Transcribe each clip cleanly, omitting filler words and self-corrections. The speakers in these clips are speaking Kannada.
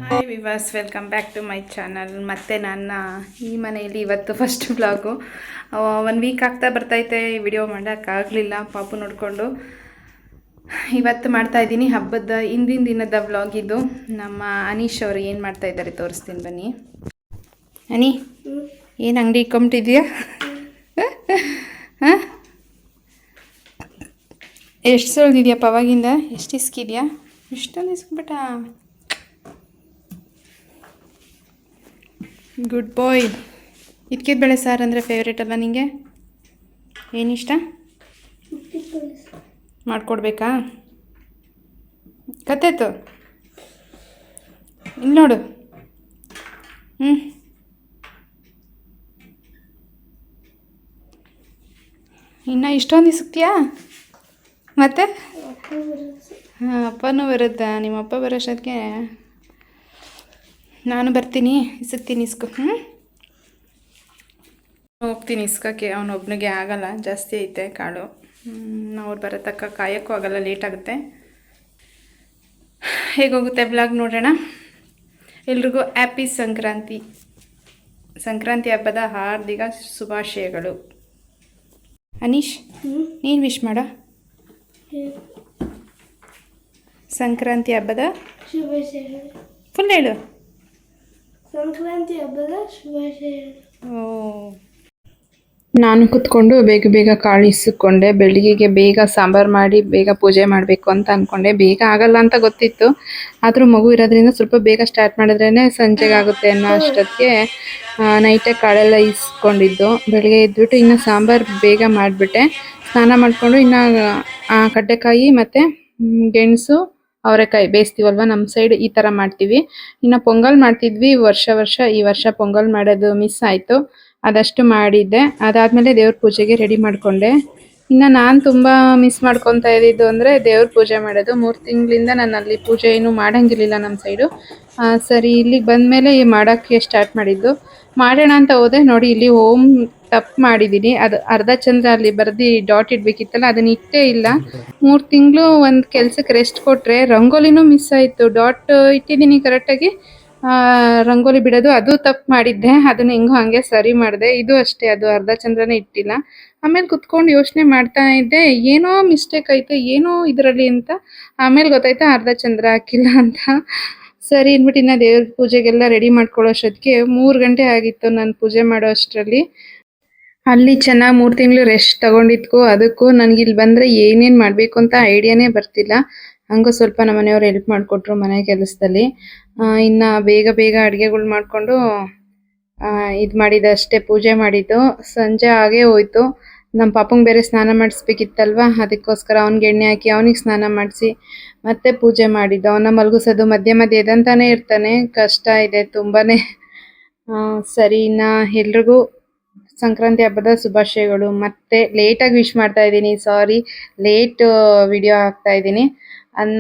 ಹಾಯ್ ವಿವಾಸ್, welcome back to my channel. ಮತ್ತು ನನ್ನ ಈ ಮನೆಯಲ್ಲಿ ಇವತ್ತು ಫಸ್ಟ್ ಬ್ಲಾಗು. 1 ವೀಕ್ ಆಗ್ತಾ ಬರ್ತೈತೆ ವಿಡಿಯೋ ಮಾಡೋಕ್ಕಾಗಲಿಲ್ಲ ಪಾಪು ನೋಡಿಕೊಂಡು. ಇವತ್ತು ಮಾಡ್ತಾಯಿದ್ದೀನಿ ಹಬ್ಬದ ಹಿಂದಿನ ದಿನದ ವ್ಲಾಗ್ ಇದು. ನಮ್ಮ ಅನೀಶ್ ಅವರು ಏನು ಮಾಡ್ತಾಯಿದ್ದಾರೆ ತೋರಿಸ್ತೀನಿ ಬನ್ನಿ. ಅನಿ, ಏನು ಅಂಗಡಿ ಇಟ್ಕೊಂಬಿಟ್ಟಿದ್ಯಾ? ಹಾಂ, ಎಷ್ಟು ಸೊಳ್ದಿದ್ಯಪ್ಪ ಅವಾಗಿಂದ? ಎಷ್ಟು ಇಸ್ಕಿದ್ಯಾ? ಇಷ್ಟೊಂದು ಇಸ್ಕೊಂಬಿಟ್ಟ. ಗುಡ್ ಬಾಯ್. ಇದ್ಕಿದ ಬೇಳೆ ಸಾರು ಅಂದರೆ ಫೇವ್ರೇಟ್ ಅಲ್ಲ ನಿಂಗೆ? ಏನಿಷ್ಟ? ಮಾಡಿಕೊಡ್ಬೇಕಾ? ಕತ್ತೇತು ಇಲ್ಲಿ ನೋಡು. ಇನ್ನು ಇಷ್ಟೊಂದು ಇಸ್ಕ್ತೀಯಾ ಮತ್ತೆ? ಹಾಂ, ಅಪ್ಪನೂ ಬರುತ್ತಾ? ನಿಮ್ಮಪ್ಪ ಬರೋಷ್ಟೊತ್ತಿಗೆ ನಾನು ಬರ್ತೀನಿ, ಇಸ್ತೀನಿ. ಇಸ್ಕೊ. ಹೋಗ್ತೀನಿ ಇಸ್ಕೋಕ್ಕೆ. ಅವನೊಬ್ಬನಿಗೆ ಆಗಲ್ಲ, ಜಾಸ್ತಿ ಐತೆ ಕಾಳು. ಅವ್ರು ಬರೋ ತಕ್ಕ ಕಾಯೋಕ್ಕೂ ಆಗಲ್ಲ, ಲೇಟ್ ಆಗುತ್ತೆ. ಹೇಗೋಗುತ್ತೆ ಬ್ಲಾಗ್ ನೋಡೋಣ. ಎಲ್ರಿಗೂ ಹ್ಯಾಪಿ ಸಂಕ್ರಾಂತಿ. ಸಂಕ್ರಾಂತಿ ಹಬ್ಬದ ಹಾರ್ದಿಕ ಶುಭಾಶಯಗಳು. ಅನೀಶ್, ನೀನು ವಿಶ್ ಮಾಡ. ಸಂಕ್ರಾಂತಿ ಹಬ್ಬದ ಶುಭಾಶಯಗಳು. ಫುಲ್ ಹೇಳು. ಸಂಕ್ರಾಂತಿ ಹಬ್ಬದ ಶುಭಾಶಯಗಳು. ನಾನು ಕೂತ್ಕೊಂಡು ಬೇಗ ಬೇಗ ಕಾಳು ಇಸ್ಕೊಂಡೆ. ಬೆಳಿಗ್ಗೆಗೆ ಬೇಗ ಸಾಂಬಾರು ಮಾಡಿ ಬೇಗ ಪೂಜೆ ಮಾಡಬೇಕು ಅಂತ ಅಂದ್ಕೊಂಡೆ. ಬೇಗ ಆಗಲ್ಲ ಅಂತ ಗೊತ್ತಿತ್ತು, ಆದರೂ ಮಗು ಇರೋದ್ರಿಂದ ಸ್ವಲ್ಪ ಬೇಗ ಸ್ಟಾರ್ಟ್ ಮಾಡಿದ್ರೇ ಸಂಜೆಗೆ ಆಗುತ್ತೆ ಅನ್ನೋ ಅಷ್ಟೊತ್ತಿಗೆ ನೈಟೇ ಕಾಳೆಲ್ಲ ಇಸ್ಕೊಂಡಿದ್ದು. ಬೆಳಿಗ್ಗೆ ಎದ್ಬಿಟ್ಟು ಇನ್ನು ಸಾಂಬಾರು ಬೇಗ ಮಾಡಿಬಿಟ್ಟೆ. ಸ್ನಾನ ಮಾಡಿಕೊಂಡು ಇನ್ನು ಕಡ್ಲೆಕಾಯಿ ಮತ್ತು ಗೆಣಸು ಅವರೆಕಾಯಿ ಬೇಯಿಸ್ತೀವಲ್ವ, ನಮ್ಮ ಸೈಡ್ ಈ ಥರ ಮಾಡ್ತೀವಿ. ಇನ್ನು ಪೊಂಗಲ್ ಮಾಡ್ತಿದ್ವಿ ವರ್ಷ. ಈ ವರ್ಷ ಪೊಂಗಲ್ ಮಾಡೋದು ಮಿಸ್ ಆಯಿತು, ಅದಷ್ಟು ಮಾಡಿದ್ದೆ. ಅದಾದಮೇಲೆ ದೇವ್ರ ಪೂಜೆಗೆ ರೆಡಿ ಮಾಡಿಕೊಂಡೆ. ಇನ್ನು ನಾನು ತುಂಬ ಮಿಸ್ ಮಾಡ್ಕೊತಾ ಇದ್ದಿದ್ದು ಅಂದರೆ ದೇವ್ರ ಪೂಜೆ ಮಾಡೋದು. 3 ತಿಂಗಳಿಂದ ನಾನು ಅಲ್ಲಿ ಪೂಜೆ ಏನೂ ಮಾಡೋಂಗಿರಲಿಲ್ಲ ನಮ್ಮ ಸೈಡು. ಸರಿ, ಇಲ್ಲಿಗೆ ಬಂದಮೇಲೆ ಮಾಡೋಕ್ಕೆ ಸ್ಟಾರ್ಟ್ ಮಾಡಿದ್ದು. ಮಾಡೋಣ ಅಂತ ಹೋದೆ, ನೋಡಿ ಇಲ್ಲಿ ಓಮ್ ತಪ್ಪು ಮಾಡಿದ್ದೀನಿ. ಅದು ಅರ್ಧ ಚಂದ್ರ ಅಲ್ಲಿ ಬರೆದು ಡಾಟ್ ಇಡಬೇಕಿತ್ತಲ್ಲ, ಅದನ್ನ ಇಟ್ಟೇ ಇಲ್ಲ. 3 ತಿಂಗಳು ಒಂದು ಕೆಲಸಕ್ಕೆ ರೆಸ್ಟ್ ಕೊಟ್ಟರೆ ರಂಗೋಲಿನೂ ಮಿಸ್ ಆಯಿತು. ಡಾಟ್ ಇಟ್ಟಿದ್ದೀನಿ ಕರೆಕ್ಟಾಗಿ, ರಂಗೋಲಿ ಬಿಡೋದು ಅದು ತಪ್ಪು ಮಾಡಿದ್ದೆ. ಅದನ್ನ ಹೆಂಗೋ ಹಾಗೆ ಸರಿ ಮಾಡಿದೆ. ಇದು ಅಷ್ಟೇ, ಅದು ಅರ್ಧ ಚಂದ್ರನೇ ಇಟ್ಟಿಲ್ಲ. ಆಮೇಲೆ ಕುತ್ಕೊಂಡು ಯೋಚನೆ ಮಾಡ್ತಾ ಇದ್ದೆ, ಏನೋ ಮಿಸ್ಟೇಕ್ ಐತೆ ಏನೋ ಇದರಲ್ಲಿ ಅಂತ. ಆಮೇಲೆ ಗೊತ್ತಾಯ್ತಾ ಅರ್ಧ ಚಂದ್ರ ಹಾಕಿಲ್ಲ ಅಂತ. ಸರಿ ಅಂದ್ಬಿಟ್ಟು ಇನ್ನು ದೇವ್ರ ಪೂಜೆಗೆಲ್ಲ ರೆಡಿ ಮಾಡ್ಕೊಳ್ಳೋಷ್ಟೊತ್ತಿಗೆ 3 ಗಂಟೆ ಆಗಿತ್ತು ನಾನು ಪೂಜೆ ಮಾಡೋ ಅಷ್ಟರಲ್ಲಿ. ಅಲ್ಲಿ ಚೆನ್ನಾಗಿ 3 ತಿಂಗಳು ರೆಸ್ಟ್ ತಗೊಂಡಿದ್ಕೋ ಅದಕ್ಕೂ ನನಗೆ ಇಲ್ಲಿ ಬಂದರೆ ಏನೇನು ಮಾಡಬೇಕು ಅಂತ ಐಡಿಯಾನೇ ಬರ್ತಿಲ್ಲ. ಹಂಗೂ ಸ್ವಲ್ಪ ನಮ್ಮ ಮನೆಯವ್ರು ಹೆಲ್ಪ್ ಮಾಡಿಕೊಟ್ರು ಮನೆ ಕೆಲಸದಲ್ಲಿ. ಇನ್ನು ಬೇಗ ಅಡುಗೆಗಳು ಮಾಡಿಕೊಂಡು ಇದು ಮಾಡಿದ್ದು ಅಷ್ಟೇ, ಪೂಜೆ ಮಾಡಿದ್ದು. ಸಂಜೆ ಆಗೇ ಹೋಯ್ತು. ನಮ್ಮ ಪಾಪಂಗೆ ಬೇರೆ ಸ್ನಾನ ಮಾಡಿಸ್ಬೇಕಿತ್ತಲ್ವ, ಅದಕ್ಕೋಸ್ಕರ ಅವ್ನಿಗೆ ಎಣ್ಣೆ ಹಾಕಿ ಅವನಿಗೆ ಸ್ನಾನ ಮಾಡಿಸಿ ಮತ್ತೆ ಪೂಜೆ ಮಾಡಿದ್ದು. ಅವನ್ನ ಮಲಗಿಸೋದು ಮಧ್ಯೆ ಎದಂತಾನೆ ಇರ್ತಾನೆ, ಕಷ್ಟ ಇದೆ ತುಂಬಾ. ಸರಿ, ಇನ್ನು ಎಲ್ರಿಗೂ ಸಂಕ್ರಾಂತಿ ಹಬ್ಬದ ಶುಭಾಶಯಗಳು. ಮತ್ತೆ ಲೇಟಾಗಿ ವಿಶ್ ಮಾಡ್ತಾ ಇದ್ದೀನಿ, ಸಾರಿ, ಲೇಟ್ ವಿಡಿಯೋ ಹಾಕ್ತಾ ಇದ್ದೀನಿ.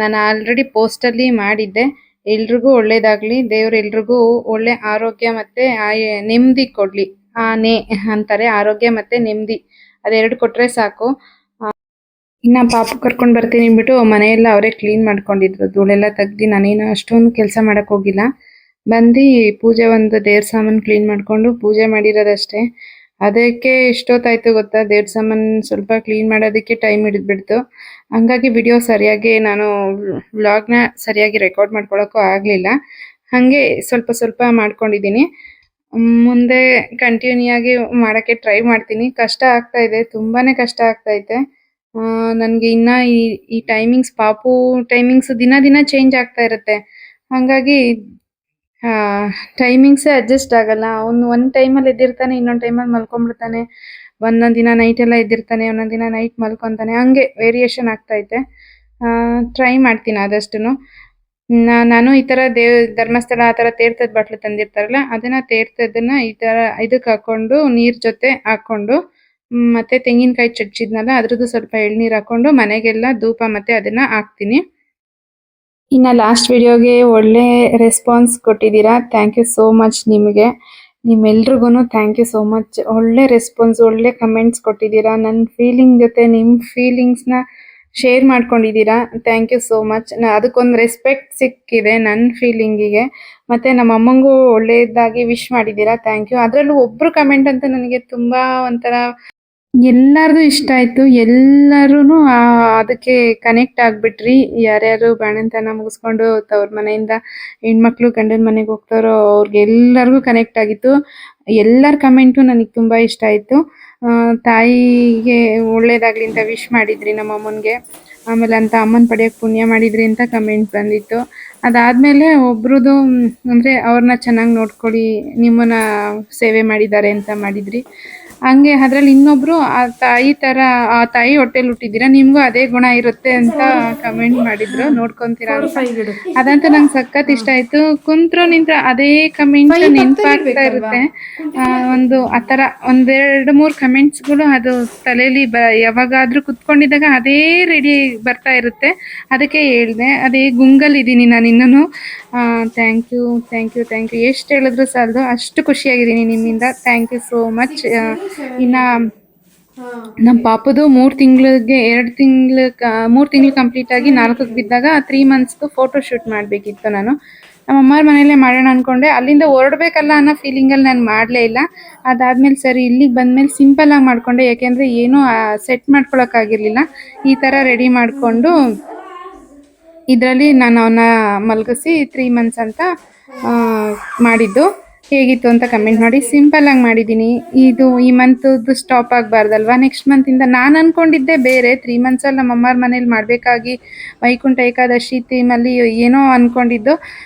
ನಾನು ಆಲ್ರೆಡಿ ಪೋಸ್ಟಲ್ಲಿ ಮಾಡಿದ್ದೆ. ಎಲ್ರಿಗೂ ಒಳ್ಳೇದಾಗಲಿ, ದೇವ್ರು ಎಲ್ರಿಗೂ ಒಳ್ಳೆ ಆರೋಗ್ಯ ಮತ್ತು ನೆಮ್ಮದಿ ಕೊಡಲಿ. ನೇ ಅಂತಾರೆ, ಆರೋಗ್ಯ ಮತ್ತು ನೆಮ್ಮದಿ, ಅದೆರಡು ಕೊಟ್ಟರೆ ಸಾಕು. ಇನ್ನು ಪಾಪು ಕರ್ಕೊಂಡು ಬರ್ತೀನಿ ಅಂದ್ಬಿಟ್ಟು ಮನೆಯೆಲ್ಲ ಅವರೇ ಕ್ಲೀನ್ ಮಾಡ್ಕೊಂಡಿದ್ರು. ಧೂಳೆಲ್ಲ ತೆಗ್ದು ನಾನೇನು ಅಷ್ಟೊಂದು ಕೆಲಸ ಮಾಡೋಕ್ಕೆ ಹೋಗಿಲ್ಲ. ಬಂದು ಪೂಜೆ ಒಂದು ದೇವ್ರ ಸಾಮಾನು ಕ್ಲೀನ್ ಮಾಡಿಕೊಂಡು ಪೂಜೆ ಮಾಡಿರೋದಷ್ಟೇ. ಅದಕ್ಕೆ ಎಷ್ಟೊತ್ತಾಯ್ತು ಗೊತ್ತಾ, ದೇವ್ರ ಸಾಮಾನು ಸ್ವಲ್ಪ ಕ್ಲೀನ್ ಮಾಡೋದಕ್ಕೆ ಟೈಮ್ ಹಿಡಿದ್ಬಿಡ್ತು. ಹಂಗಾಗಿ ವಿಡಿಯೋ ಸರಿಯಾಗಿ ನಾನು ವ್ಲಾಗ್ನ ಸರಿಯಾಗಿ ರೆಕಾರ್ಡ್ ಮಾಡ್ಕೊಳ್ಳೋಕ್ಕೂ ಆಗಲಿಲ್ಲ. ಹಾಗೆ ಸ್ವಲ್ಪ ಮಾಡ್ಕೊಂಡಿದ್ದೀನಿ. ಮುಂದೆ ಕಂಟಿನ್ಯೂ ಆಗಿ ಮಾಡೋಕ್ಕೆ ಟ್ರೈ ಮಾಡ್ತೀನಿ. ಕಷ್ಟ ಆಗ್ತಾ ಇದೆ, ತುಂಬಾ ಕಷ್ಟ ಆಗ್ತೈತೆ ನನಗೆ. ಇನ್ನು ಈ ಟೈಮಿಂಗ್ಸ್, ಪಾಪು ಟೈಮಿಂಗ್ಸ್ ದಿನ ಚೇಂಜ್ ಆಗ್ತಾ ಇರುತ್ತೆ. ಹಾಗಾಗಿ ಟೈಮಿಂಗ್ಸೇ ಅಡ್ಜಸ್ಟ್ ಆಗಲ್ಲ. ಒಂದು ಟೈಮಲ್ಲಿ ಎದ್ದಿರ್ತಾನೆ, ಇನ್ನೊಂದು ಟೈಮಲ್ಲಿ ಮಲ್ಕೊಂಡ್ಬಿಡ್ತಾನೆ. ಒಂದೊಂದು ದಿನ ನೈಟೆಲ್ಲ ಎದ್ದಿರ್ತಾನೆ, ಒಂದೊಂದು ದಿನ ನೈಟ್ ಮಲ್ಕೊತಾನೆ. ಹಂಗೆ ವೇರಿಯೇಷನ್ ಆಗ್ತೈತೆ. ಟ್ರೈ ಮಾಡ್ತೀನಿ ಆದಷ್ಟು. ನಾನು ಈ ಥರ ಧರ್ಮಸ್ಥಳ ಆ ಥರ ತೀರ್ಥದ ಬಾಟ್ಲು ತಂದಿರ್ತಾರಲ್ಲ, ಅದನ್ನು ತೀರ್ಥದನ್ನ ಈ ಥರ ಇದಕ್ಕೆ ಹಾಕ್ಕೊಂಡು ನೀರು ಜೊತೆ ಹಾಕ್ಕೊಂಡು ಮತ್ತು ತೆಂಗಿನಕಾಯಿ ಚಚ್ಚಿದ್ನಲ್ಲ ಅದ್ರದ್ದು ಸ್ವಲ್ಪ ಎಳ್ನೀರು ಹಾಕ್ಕೊಂಡು ಮನೆಗೆಲ್ಲ ಧೂಪ ಮತ್ತು ಅದನ್ನು ಹಾಕ್ತೀನಿ. ಇನ್ನು ಲಾಸ್ಟ್ ವಿಡಿಯೋಗೆ ಒಳ್ಳೆ ರೆಸ್ಪಾನ್ಸ್ ಕೊಟ್ಟಿದ್ದೀರಾ, ಥ್ಯಾಂಕ್ ಯು ಸೋ ಮಚ್. ನಿಮ್ಮೆಲ್ರಿಗೂ ಥ್ಯಾಂಕ್ ಯು ಸೋ ಮಚ್. ಒಳ್ಳೆ ರೆಸ್ಪಾನ್ಸ್, ಒಳ್ಳೆ ಕಮೆಂಟ್ಸ್ ಕೊಟ್ಟಿದ್ದೀರಾ. ನನ್ನ ಫೀಲಿಂಗ್ ಜೊತೆ ನಿಮ್ಮ ಫೀಲಿಂಗ್ಸ್ನ ಶೇರ್ ಮಾಡ್ಕೊಂಡಿದ್ದೀರಾ. Thank you so much. ಅದಕ್ಕೊಂದು ರೆಸ್ಪೆಕ್ಟ್ ಸಿಕ್ಕಿದೆ ನನ್ನ ಫೀಲಿಂಗಿಗೆ. ಮತ್ತು ನಮ್ಮ ಅಮ್ಮಂಗೂ ಒಳ್ಳೆಯದಾಗಿ ವಿಶ್ ಮಾಡಿದ್ದೀರಾ. Thank you. ಅದರಲ್ಲೂ ಒಬ್ಬರು ಕಮೆಂಟ್ ಅಂತ ನನಗೆ ತುಂಬ ಒಂಥರ ಎಲ್ಲರದು ಇಷ್ಟ ಆಯಿತು. ಎಲ್ಲರೂ ಅದಕ್ಕೆ ಕನೆಕ್ಟ್ ಆಗಿಬಿಟ್ರಿ. ಯಾರ್ಯಾರು ಬಾಣಂತನ ಮುಗಿಸ್ಕೊಂಡು ತವ್ರ ಮನೆಯಿಂದ ಹೆಣ್ಮಕ್ಳು ಗಂಡನ ಮನೆಗೆ ಹೋಗ್ತಾರೋ ಅವ್ರಿಗೆಲ್ಲರಿಗೂ ಕನೆಕ್ಟ್ ಆಗಿತ್ತು. ಎಲ್ಲರ ಕಮೆಂಟು ನನಗೆ ತುಂಬ ಇಷ್ಟ ಆಯಿತು. ತಾಯಿಗೆ ಒಳ್ಳೇದಾಗಲಿ ಅಂತ ವಿಶ್ ಮಾಡಿದ್ರಿ ನಮ್ಮ ಅಮ್ಮನಿಗೆ. ಆಮೇಲೆ ಅಂತ ಅಮ್ಮನ ಪಡೆಯೋಕ್ಕೆ ಪುಣ್ಯ ಮಾಡಿದ್ರಿ ಅಂತ ಕಮೆಂಟ್ ಬಂದಿತ್ತು. ಅದಾದಮೇಲೆ ಒಬ್ರದ್ದು ಅಂದರೆ ಅವ್ರನ್ನ ಚೆನ್ನಾಗಿ ನೋಡ್ಕೊಳ್ಳಿ, ನಿಮ್ಮನ್ನ ಸೇವೆ ಮಾಡಿದ್ದಾರೆ ಅಂತ ಮಾಡಿದ್ರಿ. ಹಂಗೆ ಅದ್ರಲ್ಲಿ ಇನ್ನೊಬ್ರು ಆ ತಾಯಿ ಥರ ಆ ತಾಯಿ ಹೊಟ್ಟೆಲಿ ಹುಟ್ಟಿದ್ದೀರಾ, ನಿಮಗೂ ಅದೇ ಗುಣ ಇರುತ್ತೆ ಅಂತ ಕಮೆಂಟ್ ಮಾಡಿದ್ರು. ನೋಡ್ಕೊಂತೀರಾ ಅಂತ. ಅದಂತೂ ನಂಗೆ ಸಖತ್ ಇಷ್ಟ ಆಯಿತು. ಕುಂತ್ರು ನಿಂತ್ರ ಅದೇ ಕಮೆಂಟ್ ನೆನಪಾಗ್ತಾ ಇರುತ್ತೆ. ಒಂದು ಆ ಥರ ಒಂದೆರಡು ಮೂರು ಕಮೆಂಟ್ಸ್ಗಳು ಅದು ತಲೆಯಲ್ಲಿ ಯಾವಾಗಾದರೂ ಕುತ್ಕೊಂಡಿದ್ದಾಗ ಅದೇ ರೆಡಿ ಬರ್ತಾ ಇರುತ್ತೆ. ಅದಕ್ಕೆ ಹೇಳಿದೆ, ಅದೇ ಗುಂಗಲ್ಲಿದ್ದೀನಿ ನಾನು ಇನ್ನೂ. Thank you thank you thank you. ಎಷ್ಟು ಹೇಳಿದ್ರು ಸಾಲದು, ಅಷ್ಟು ಖುಷಿಯಾಗಿದ್ದೀನಿ ನಿಮ್ಮಿಂದ. Thank you so much. ಇನ್ನು ನಮ್ಮ ಪಾಪದು 3 ತಿಂಗಳಿಗೆ 3 ತಿಂಗಳು ಕಂಪ್ಲೀಟ್ ಆಗಿ 4ಕ್ಕೆ ಬಿದ್ದಾಗ 3 ಮಂತ್ಸ್ದು ಫೋಟೋ ಶೂಟ್ ಮಾಡಬೇಕಿತ್ತು. ನಾನು ನಮ್ಮ ಅಮ್ಮರ ಮನೇಲೇ ಮಾಡೋಣ ಅಂದ್ಕೊಂಡೆ. ಅಲ್ಲಿಂದ ಹೊರಡ್ಬೇಕಲ್ಲ ಅನ್ನೋ ಫೀಲಿಂಗಲ್ಲಿ ನಾನು ಮಾಡಲೇ ಇಲ್ಲ. ಅದಾದಮೇಲೆ ಸರಿ ಇಲ್ಲಿಗೆ ಬಂದಮೇಲೆ ಸಿಂಪಲ್ಲಾಗಿ ಮಾಡಿಕೊಂಡೆ. ಯಾಕೆಂದರೆ ಏನೂ ಸೆಟ್ ಮಾಡ್ಕೊಳಕ್ಕಾಗಿರಲಿಲ್ಲ. ಈ ಥರ ರೆಡಿ ಮಾಡಿಕೊಂಡು ಇದರಲ್ಲಿ ನಾನು ಅವನ್ನ ಮಲಗಿಸಿ 3 ಮಂತ್ಸ್ ಅಂತ ಮಾಡಿದ್ದು. ಹೇಗಿತ್ತು ಅಂತ ಕಮೆಂಟ್ ಮಾಡಿ. ಸಿಂಪಲ್ಲಾಗಿ ಮಾಡಿದ್ದೀನಿ. ಇದು ಈ ಮಂತದ್ದು ಸ್ಟಾಪ್ ಆಗಬಾರ್ದಲ್ವ, ನೆಕ್ಸ್ಟ್ ಮಂತಿಂದ ನಾನು ಅಂದ್ಕೊಂಡಿದ್ದೆ ಬೇರೆ. 3 ಮಂತ್ಸಲ್ಲಿ ನಮ್ಮ ಅಮ್ಮರ ಮನೇಲಿ ಮಾಡಬೇಕಾಗಿ ವೈಕುಂಠ ಏಕಾದಶಿ ಥೀಮಲ್ಲಿ ಏನೋ ಅಂದ್ಕೊಂಡಿದ್ದು.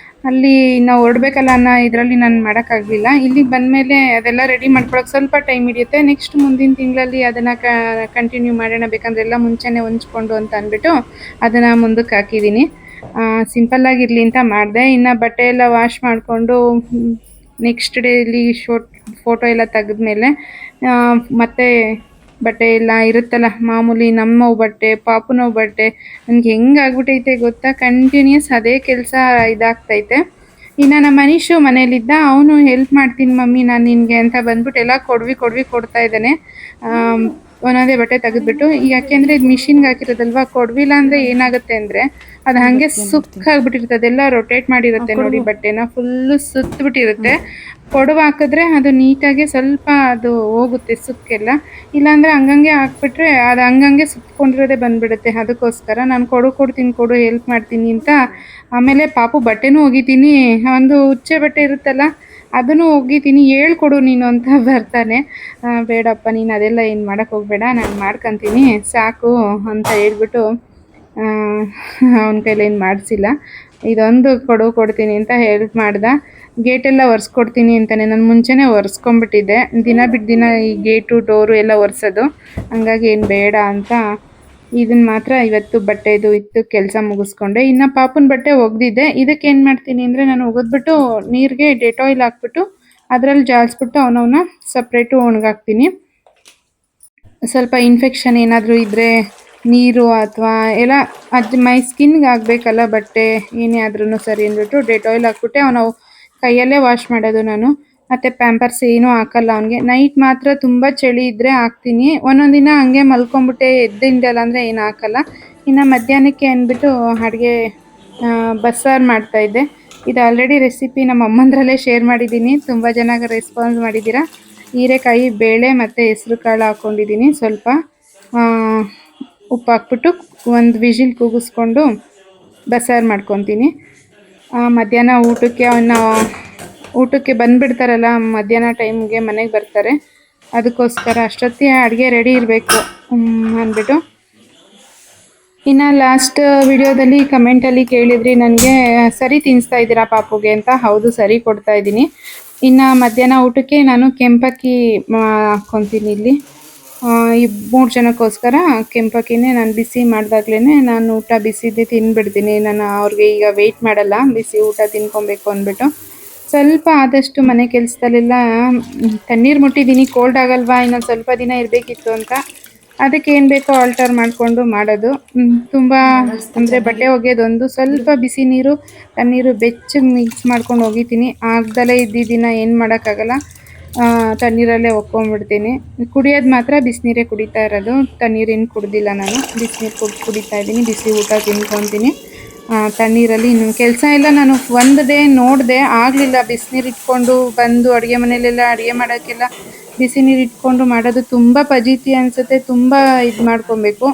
ಅಲ್ಲಿ ನಾವು ಹೊರಡ್ಬೇಕಲ್ಲ ಅನ್ನೋ ಇದರಲ್ಲಿ ನಾನು ಮಾಡೋಕ್ಕಾಗಲಿಲ್ಲ. ಇಲ್ಲಿಗೆ ಬಂದಮೇಲೆ ಅದೆಲ್ಲ ರೆಡಿ ಮಾಡ್ಕೊಳಕ್ಕೆ ಸ್ವಲ್ಪ ಟೈಮ್ ಹಿಡಿಯುತ್ತೆ. ನೆಕ್ಸ್ಟ್ ಮುಂದಿನ ತಿಂಗಳಲ್ಲಿ ಅದನ್ನು ಕಂಟಿನ್ಯೂ ಮಾಡೋಣ, ಬೇಕಂದ್ರೆ ಎಲ್ಲ ಮುಂಚೆನೇ ಹೊಂಚ್ಕೊಂಡು ಅಂತ ಅಂದ್ಬಿಟ್ಟು ಅದನ್ನು ಮುಂದಕ್ಕೆ ಹಾಕಿದ್ದೀನಿ. ಸಿಂಪಲ್ಲಾಗಿರಲಿ ಅಂತ ಮಾಡಿದೆ. ಇನ್ನು ಬಟ್ಟೆ ಎಲ್ಲ ವಾಶ್ ಮಾಡಿಕೊಂಡು ನೆಕ್ಸ್ಟ್ ಡೇಲಿ ಫೋಟೋ ಎಲ್ಲ ತೆಗೆದ್ಮೇಲೆ ಮತ್ತೆ ಬಟ್ಟೆ ಎಲ್ಲ ಇರುತ್ತಲ್ಲ ಮಾಮೂಲಿ, ನಮ್ಮವು ಬಟ್ಟೆ, ಪಾಪುನವು ಬಟ್ಟೆ. ನನಗೆ ಹೆಂಗಾಗ್ಬಿಟ್ಟೈತೆ ಗೊತ್ತಾ, ಕಂಟಿನ್ಯೂಸ್ ಅದೇ ಕೆಲಸ ಇದಾಗ್ತೈತೆ. ಇನ್ನು ನಮ್ಮ ಮನೀಶು ಮನೇಲಿದ್ದ, ಅವನು ಹೆಲ್ಪ್ ಮಾಡ್ತೀನಿ ಮಮ್ಮಿ ನಾನು ನಿನಗೆ ಅಂತ ಬಂದ್ಬಿಟ್ಟು ಎಲ್ಲ ಕೊಡ್ತಾ ಇದ್ದಾನೆ. ಒಂದೊಂದೇ ಬಟ್ಟೆ ತೆಗೆದ್ಬಿಟ್ಟು. ಯಾಕೆಂದರೆ ಇದು ಮಿಷಿನ್ಗೆ ಹಾಕಿರೋದಲ್ವ, ಕೊಡ್ವಿಲ್ಲ ಅಂದರೆ ಏನಾಗುತ್ತೆ ಅಂದರೆ ಅದು ಹಾಗೆ ಸುಕ್ಕಾಗ್ಬಿಟ್ಟಿರುತ್ತೆ. ಅದೆಲ್ಲ ರೊಟೇಟ್ ಮಾಡಿರುತ್ತೆ ನೋಡಿ, ಬಟ್ಟೆನ ಫುಲ್ಲು ಸುತ್ತಬಿಟ್ಟಿರುತ್ತೆ. ಕೊಡವು ಹಾಕಿದ್ರೆ ಅದು ನೀಟಾಗಿ ಸ್ವಲ್ಪ ಅದು ಹೋಗುತ್ತೆ ಸುಕ್ಕೆಲ್ಲ. ಇಲ್ಲಾಂದರೆ ಹಂಗಂಗೆ ಹಾಕ್ಬಿಟ್ರೆ ಅದು ಹಂಗಂಗೆ ಸುತ್ಕೊಂಡಿರೋದೇ ಬಂದುಬಿಡುತ್ತೆ. ಅದಕ್ಕೋಸ್ಕರ ನಾನು ಕೊಡು ಹೆಲ್ಪ್ ಮಾಡ್ತೀನಿ ಅಂತ. ಆಮೇಲೆ ಪಾಪು ಬಟ್ಟೆನೂ ಒಗಿತೀನಿ. ಒಂದು ಉಚ್ಚೆ ಬಟ್ಟೆ ಇರುತ್ತಲ್ಲ ಅದನ್ನು ಒಗಿತೀನಿ. ಹೇಳ್ಕೊಡು ನೀನು ಅಂತ ಬರ್ತಾನೆ. ಬೇಡಪ್ಪ ನೀನು ಅದೆಲ್ಲ ಏನು ಮಾಡೋಕ್ಕೆ ಹೋಗಬೇಡ, ನಾನು ಮಾಡ್ಕೊತೀನಿ ಸಾಕು ಅಂತ ಹೇಳ್ಬಿಟ್ಟು ಅವನ ಕೈಲಿ ಏನು ಮಾಡಿಸಿಲ್ಲ. ಇದೊಂದು ಕೊಡ್ತೀನಿ ಅಂತ ಹೆಲ್ಪ್ ಮಾಡ್ದೆ. ಗೇಟೆಲ್ಲ ಒರೆಸ್ಕೊಡ್ತೀನಿ ಅಂತಾನೆ. ನಾನು ಮುಂಚೆನೇ ಒರೆಸ್ಕೊಂಬಿಟ್ಟಿದ್ದೆ. ದಿನ ಬಿಟ್ಟು ದಿನ ಈ ಗೇಟು ಡೋರು ಎಲ್ಲ ಒರೆಸೋದು, ಹಂಗಾಗಿ ಏನು ಬೇಡ ಅಂತ ಇದನ್ನು ಮಾತ್ರ ಇವತ್ತು ಬಟ್ಟೆದು ಇತ್ತು ಕೆಲಸ ಮುಗಿಸ್ಕೊಂಡೆ. ಇನ್ನು ಪಾಪುನ ಬಟ್ಟೆ ಒಗೆದಿದ್ದೆ. ಇದಕ್ಕೆ ಏನು ಮಾಡ್ತೀನಿ ಅಂದರೆ, ನಾನು ಒಗೆದ್ಬಿಟ್ಟು ನೀರಿಗೆ ಡೆಟಾಯಿಲ್ ಹಾಕ್ಬಿಟ್ಟು ಅದರಲ್ಲಿ ಜಾಲಿಸ್ಬಿಟ್ಟು ಅವನವನ್ನ ಸಪ್ರೇಟು ಒಣಗಾಕ್ತೀನಿ. ಸ್ವಲ್ಪ ಇನ್ಫೆಕ್ಷನ್ ಏನಾದರೂ ಇದ್ದರೆ ನೀರು ಅಥವಾ ಎಲ್ಲ ಅದು ಮೈ ಸ್ಕಿನ್ಗೆ ಆಗಬೇಕಲ್ಲ ಬಟ್ಟೆ ಏನೇ ಆದ್ರೂ ಸರಿ ಅಂದ್ಬಿಟ್ಟು ಡೆಟಾಯಿಲ್ ಹಾಕ್ಬಿಟ್ಟೆ ಅವನು ಕೈಯಲ್ಲೇ ವಾಶ್ ಮಾಡೋದು ನಾನು. ಮತ್ತು ಪ್ಯಾಂಪರ್ಸ್ ಏನೂ ಹಾಕಲ್ಲ ಅವನಿಗೆ. ನೈಟ್ ಮಾತ್ರ ತುಂಬ ಚಳಿ ಇದ್ದರೆ ಹಾಕ್ತೀನಿ. ಒಂದೊಂದು ದಿನ ಹಂಗೆ ಮಲ್ಕೊಂಬಿಟ್ಟೆ ಎದ್ದಿಂದಲ್ಲ ಅಂದರೆ ಏನು ಹಾಕಲ್ಲ. ಇನ್ನು ಮಧ್ಯಾಹ್ನಕ್ಕೆ ಅಂದ್ಬಿಟ್ಟು ಅಡುಗೆ ಬಸ್ಸಾರು ಮಾಡ್ತಾಯಿದ್ದೆ. ಇದು ಆಲ್ರೆಡಿ ರೆಸಿಪಿ ನಮ್ಮ ಅಮ್ಮಂದ್ರಲ್ಲೇ ಶೇರ್ ಮಾಡಿದ್ದೀನಿ. ತುಂಬ ಜನ ರೆಸ್ಪಾನ್ಸ್ ಮಾಡಿದ್ದೀರಾ. ಹೀರೆಕಾಯಿ, ಬೇಳೆ ಮತ್ತು ಹೆಸ್ರು ಕಾಳು ಹಾಕ್ಕೊಂಡಿದ್ದೀನಿ. ಸ್ವಲ್ಪ ಉಪ್ಪು ಹಾಕ್ಬಿಟ್ಟು ಒಂದು ವಿಜಿಲ್ ಕೂಗಿಸ್ಕೊಂಡು ಬಸ್ಸಾರು ಮಾಡ್ಕೊತೀನಿ. ಮಧ್ಯಾಹ್ನ ಊಟಕ್ಕೆ ಬಂದುಬಿಡ್ತಾರಲ್ಲ, ಮಧ್ಯಾಹ್ನ ಟೈಮ್ಗೆ ಮನೆಗೆ ಬರ್ತಾರೆ. ಅದಕ್ಕೋಸ್ಕರ ಅಷ್ಟೊತ್ತಿಗೆ ಅಡುಗೆ ರೆಡಿ ಇರಬೇಕು ಅಂದ್ಬಿಟ್ಟು. ಇನ್ನು ಲಾಸ್ಟ್ ವಿಡಿಯೋದಲ್ಲಿ ಕಮೆಂಟಲ್ಲಿ ಕೇಳಿದ್ರಿ ನನಗೆ, ಸರಿ ತಿನ್ನಿಸ್ತಾ ಇದ್ದೀರಾ ಪಾಪುಗೆ ಅಂತ. ಹೌದು, ಸರಿ ಕೊಡ್ತಾ ಇದ್ದೀನಿ. ಇನ್ನು ಮಧ್ಯಾಹ್ನ ಊಟಕ್ಕೆ ನಾನು ಕೆಂಪಕ್ಕಿ ಹಾಕ್ಕೊತೀನಿ. ಇಲ್ಲಿ 3 ಜನಕ್ಕೋಸ್ಕರ ಕೆಂಪಕ್ಕಿನೇ ನಾನು ಬಿಸಿ ಮಾಡಿದಾಗ್ಲೇ ನಾನು ಊಟ ಬಿಸಿದೇ ತಿಂದುಬಿಡ್ತೀನಿ. ನಾನು ಅವ್ರಿಗೆ ಈಗ ವೆಯ್ಟ್ ಮಾಡಲ್ಲ, ಬಿಸಿ ಊಟ ತಿನ್ಕೊಬೇಕು ಅಂದ್ಬಿಟ್ಟು. ಸ್ವಲ್ಪ ಆದಷ್ಟು ಮನೆ ಕೆಲಸದಲ್ಲೆಲ್ಲ ತಣ್ಣೀರು ಮುಟ್ಟಿದ್ದೀನಿ. ಕೋಲ್ಡ್ ಆಗಲ್ವಾ, ಇನ್ನೊಂದು ಸ್ವಲ್ಪ ದಿನ ಇರಬೇಕಿತ್ತು ಅಂತ. ಅದಕ್ಕೆ ಏನು ಬೇಕೋ ಆಲ್ಟರ್ ಮಾಡಿಕೊಂಡು ಮಾಡೋದು. ತುಂಬ ಅಂದರೆ ಬಟ್ಟೆ ಒಗೆಯೋದೊಂದು ಸ್ವಲ್ಪ ಬಿಸಿ ನೀರು ತಣ್ಣೀರು ಬೆಚ್ಚಗೆ ಮಿಕ್ಸ್ ಮಾಡ್ಕೊಂಡು ಒಗಿತೀನಿ. ಆಗ್ದಲೇ ಇದ್ದಿದ್ದಿನ ಏನು ಮಾಡೋಕ್ಕಾಗಲ್ಲ. ತಣ್ಣೀರಲ್ಲೇ ಒಕ್ಕೊಂಬಿಡ್ತೀನಿ. ಕುಡಿಯೋದು ಮಾತ್ರ ಬಿಸಿನೀರೇ ಕುಡಿತಾ ಇರೋದು, ತಣ್ಣೀರೇನು ಕುಡ್ದಿಲ್ಲ ನಾನು. ಬಿಸಿನೀರು ಕುಡಿತಾ ಇದ್ದೀನಿ, ಬಿಸಿ ಊಟ ತಿನ್ಕೊತೀನಿ. ತಣ್ಣೀರಲ್ಲಿ ಇನ್ನು ಕೆಲಸ ಎಲ್ಲ ನಾನು ಒಂದು ಡೇ ನೋಡಿದೆ, ಆಗಲಿಲ್ಲ. ಬಿಸಿನೀರು ಇಟ್ಕೊಂಡು ಬಂದು ಅಡುಗೆ ಮನೆಯಲ್ಲೆಲ್ಲ ಅಡುಗೆ ಮಾಡೋಕ್ಕೆಲ್ಲ ಬಿಸಿ ನೀರು ಇಟ್ಕೊಂಡು ಮಾಡೋದು ತುಂಬ ಫಜೀತಿ ಅನಿಸುತ್ತೆ, ತುಂಬ ಇದು ಮಾಡ್ಕೊಬೇಕು.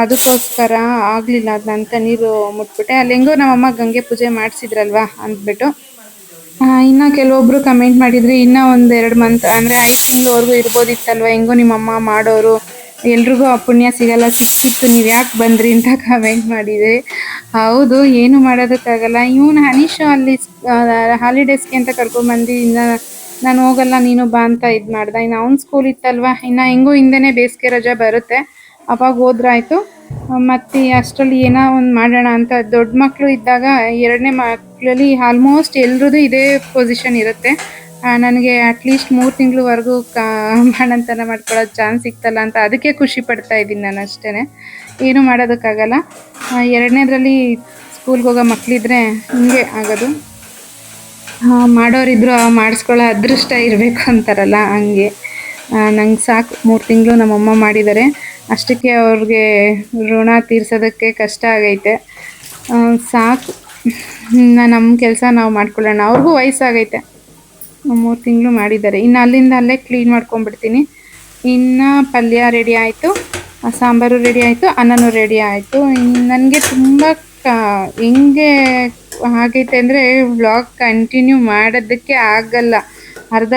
ಅದಕ್ಕೋಸ್ಕರ ಆಗಲಿಲ್ಲ, ಅದು ನಾನು ತಣ್ಣೀರು ಮುಟ್ಬಿಟ್ಟೆ. ಅಲ್ಲಿ ಹೆಂಗೋ ನಮ್ಮಮ್ಮ ಗಂಗೆ ಪೂಜೆ ಮಾಡಿಸಿದ್ರಲ್ವ ಅಂದ್ಬಿಟ್ಟು. ಇನ್ನು ಕೆಲವೊಬ್ಬರು ಕಮೆಂಟ್ ಮಾಡಿದ್ರಿ, ಇನ್ನೂ ಒಂದು 2 ಮಂತ್ ಅಂದರೆ 5 ತಿಂಗಳವರೆಗೂ ಇರ್ಬೋದಿತ್ತಲ್ವ, ಹೆಂಗೋ ನಿಮ್ಮಮ್ಮ ಮಾಡೋರು, ಎಲ್ರಿಗೂ ಆ ಪುಣ್ಯ ಸಿಗಲ್ಲ, ಸಿಕ್ಕಿತ್ತು, ನೀವು ಯಾಕೆ ಬಂದ್ರಿ ಅಂತ ಕಮೆಂಟ್ ಮಾಡಿದ್ರಿ. ಹೌದು, ಏನು ಮಾಡೋದಕ್ಕಾಗಲ್ಲ. ಇವನು ಹನೀಶು ಅಲ್ಲಿ ಹಾಲಿಡೇಸ್ಗೆ ಅಂತ ಕರ್ಕೊಂಡ್ಬಂದು ಇನ್ನು ನಾನು ಹೋಗಲ್ಲ ನೀನು ಬಾ ಅಂತ ಇದು ಮಾಡ್ದೆ. ಇನ್ನು ಅವ್ನ ಸ್ಕೂಲ್ ಇತ್ತಲ್ವ, ಇನ್ನು ಹೆಂಗೂ ಹಿಂದೆನೇ ಬೇಸಿಗೆ ರಜೆ ಬರುತ್ತೆ, ಅವಾಗ ಹೋದ್ರಾಯ್ತು. ಮತ್ತು ಅಷ್ಟರಲ್ಲಿ ಏನೋ ಒಂದು ಮಾಡೋಣ ಅಂತ. ದೊಡ್ಡ ಮಕ್ಕಳು ಇದ್ದಾಗ 2ನೇ ಮಕ್ಕಳಲ್ಲಿ ಆಲ್ಮೋಸ್ಟ್ ಎಲ್ರದ್ದು ಇದೇ ಪೊಸಿಷನ್ ಇರುತ್ತೆ. ನನಗೆ ಅಟ್ಲೀಸ್ಟ್ 3 ತಿಂಗಳವರೆಗೂ ಬಾಣಂತನ ಮಾಡ್ಕೊಳ್ಳೋ ಚಾನ್ಸ್ ಸಿಕ್ತಲ್ಲ ಅಂತ ಅದಕ್ಕೆ ಖುಷಿ ಪಡ್ತಾ ಇದ್ದೀನಿ ನಾನು ಅಷ್ಟೇ. ಏನೂ ಮಾಡೋದಕ್ಕಾಗಲ್ಲ. 2ನೇದ್ರಲ್ಲಿ ಸ್ಕೂಲ್ಗೆ ಹೋಗೋ ಮಕ್ಕಳಿದ್ರೆ ಹಿಂಗೆ ಆಗೋದು. ಮಾಡೋರಿದ್ರು ಮಾಡಿಸ್ಕೊಳ್ಳೋ ಅದೃಷ್ಟ ಇರಬೇಕು ಅಂತಾರಲ್ಲ, ಹಂಗೆ. ನಂಗೆ ಸಾಕು, 3 ತಿಂಗಳು ನಮ್ಮಮ್ಮ ಮಾಡಿದ್ದಾರೆ, ಅಷ್ಟಕ್ಕೆ ಅವ್ರಿಗೆ ಋಣ ತೀರ್ಸೋದಕ್ಕೆ ಕಷ್ಟ ಆಗೈತೆ. ಸಾಕು, ನಮ್ಮ ಕೆಲಸ ನಾವು ಮಾಡ್ಕೊಳ್ಳೋಣ. ಅವ್ರಿಗೂ ವಯಸ್ಸಾಗೈತೆ, 3 ತಿಂಗಳು ಮಾಡಿದ್ದಾರೆ. ಇನ್ನು ಅಲ್ಲಿಂದ ಅಲ್ಲೇ ಕ್ಲೀನ್ ಮಾಡ್ಕೊಂಡ್ಬಿಡ್ತೀನಿ. ಇನ್ನು ಪಲ್ಯ ರೆಡಿ ಆಯಿತು, ಸಾಂಬಾರು ರೆಡಿ ಆಯಿತು, ಅನ್ನನೂ ರೆಡಿ ಆಯಿತು. ನನಗೆ ತುಂಬ ಹೆಂಗೆ ಆಗೈತೆ ಅಂದರೆ ವ್ಲಾಗ್ ಕಂಟಿನ್ಯೂ ಮಾಡೋದಕ್ಕೆ ಆಗಲ್ಲ. ಅರ್ಧ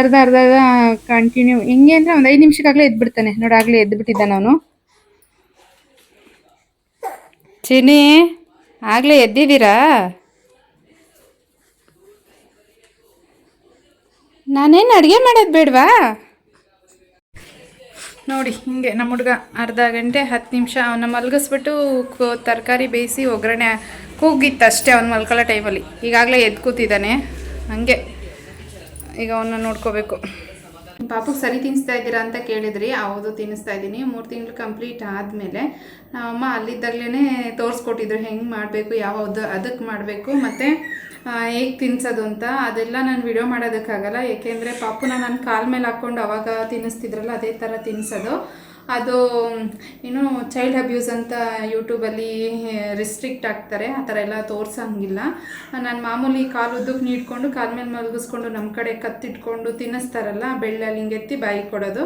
ಕಂಟಿನ್ಯೂ ಹೆಂಗೆ ಅಂದರೆ ಒಂದು 5 ನಿಮಿಷಕ್ಕಾಗಲೇ ಎದ್ಬಿಡ್ತಾನೆ. ನೋಡಿ, ಆಗಲೇ ಎದ್ಬಿಟ್ಟಿದ್ದಾನೆ ಅವನು. ಚಿನಿ, ಆಗಲೇ ಎದ್ದಿದ್ದೀರಾ? ನಾನೇನು ಅಡುಗೆ ಮಾಡೋದು ಬೇಡವಾ? ನೋಡಿ, ಹಿಂಗೆ ನಮ್ಮ ಹುಡುಗ ಅರ್ಧ ಗಂಟೆ 10 ನಿಮಿಷ ಅವನ್ನ ಮಲಗಿಸ್ಬಿಟ್ಟು ತರಕಾರಿ ಬೇಯಿಸಿ ಒಗ್ಗರಣೆ ಕೂಗಿತ್ತು ಅಷ್ಟೇ. ಅವ್ನು ಮಲ್ಕೊಳ್ಳೋ ಟೈಮಲ್ಲಿ ಈಗಾಗಲೇ ಎದ್ದು ಕೂತಿದ್ದಾನೆ. ಹಾಗೆ ಈಗ ಅವನ್ನ ನೋಡ್ಕೋಬೇಕು. ಪಾಪಕ್ಕೆ ಸರಿ ತಿನ್ನಿಸ್ತಾ ಇದ್ದೀರಾ ಅಂತ ಕೇಳಿದ್ರಿ. ಹೌದು, ತಿನ್ನಿಸ್ತಾ ಇದ್ದೀನಿ. 3 ತಿಂಗಳು ಕಂಪ್ಲೀಟ್ ಆದಮೇಲೆ ನಮ್ಮಮ್ಮ ಅಲ್ಲಿದ್ದಾಗಲೇ ತೋರಿಸ್ಕೊಟ್ಟಿದ್ರು ಹೆಂಗೆ ಮಾಡಬೇಕು, ಯಾವುದು ಅದಕ್ಕೆ ಮಾಡಬೇಕು, ಮತ್ತು ಹೇಗೆ ತಿನ್ನಿಸೋದು ಅಂತ. ಅದೆಲ್ಲ ನಾನು ವಿಡಿಯೋ ಮಾಡೋದಕ್ಕಾಗಲ್ಲ, ಏಕೆಂದರೆ ಪಾಪುನ ನಾನು ಕಾಲ ಮೇಲೆ ಹಾಕ್ಕೊಂಡು ಅವಾಗ ತಿನ್ನಿಸ್ತಿದ್ರಲ್ಲ ಅದೇ ಥರ ತಿನ್ನಿಸೋದು. ಅದು ಏನು ಚೈಲ್ಡ್ ಅಬ್ಯೂಸ್ ಅಂತ ಯೂಟ್ಯೂಬಲ್ಲಿ ರಿಸ್ಟ್ರಿಕ್ಟ್ ಆಗ್ತಾರೆ, ಆ ಥರ ಎಲ್ಲ ತೋರಿಸೋಂಗಿಲ್ಲ. ನಾನು ಮಾಮೂಲಿ ಕಾಲು ಉದ್ದಕ್ಕೆ ನೀಡ್ಕೊಂಡು ಕಾಲ ಮೇಲೆ ಮಲಗಿಸ್ಕೊಂಡು ನಮ್ಮ ಕಡೆ ಕತ್ತಿಟ್ಕೊಂಡು ತಿನ್ನಿಸ್ತಾರಲ್ಲ, ಬೆಳ್ಳಲ್ಲಿ ಹಿಂಗೆ ಎತ್ತಿ ಬಾಯಿಗೆ ಕೊಡೋದು.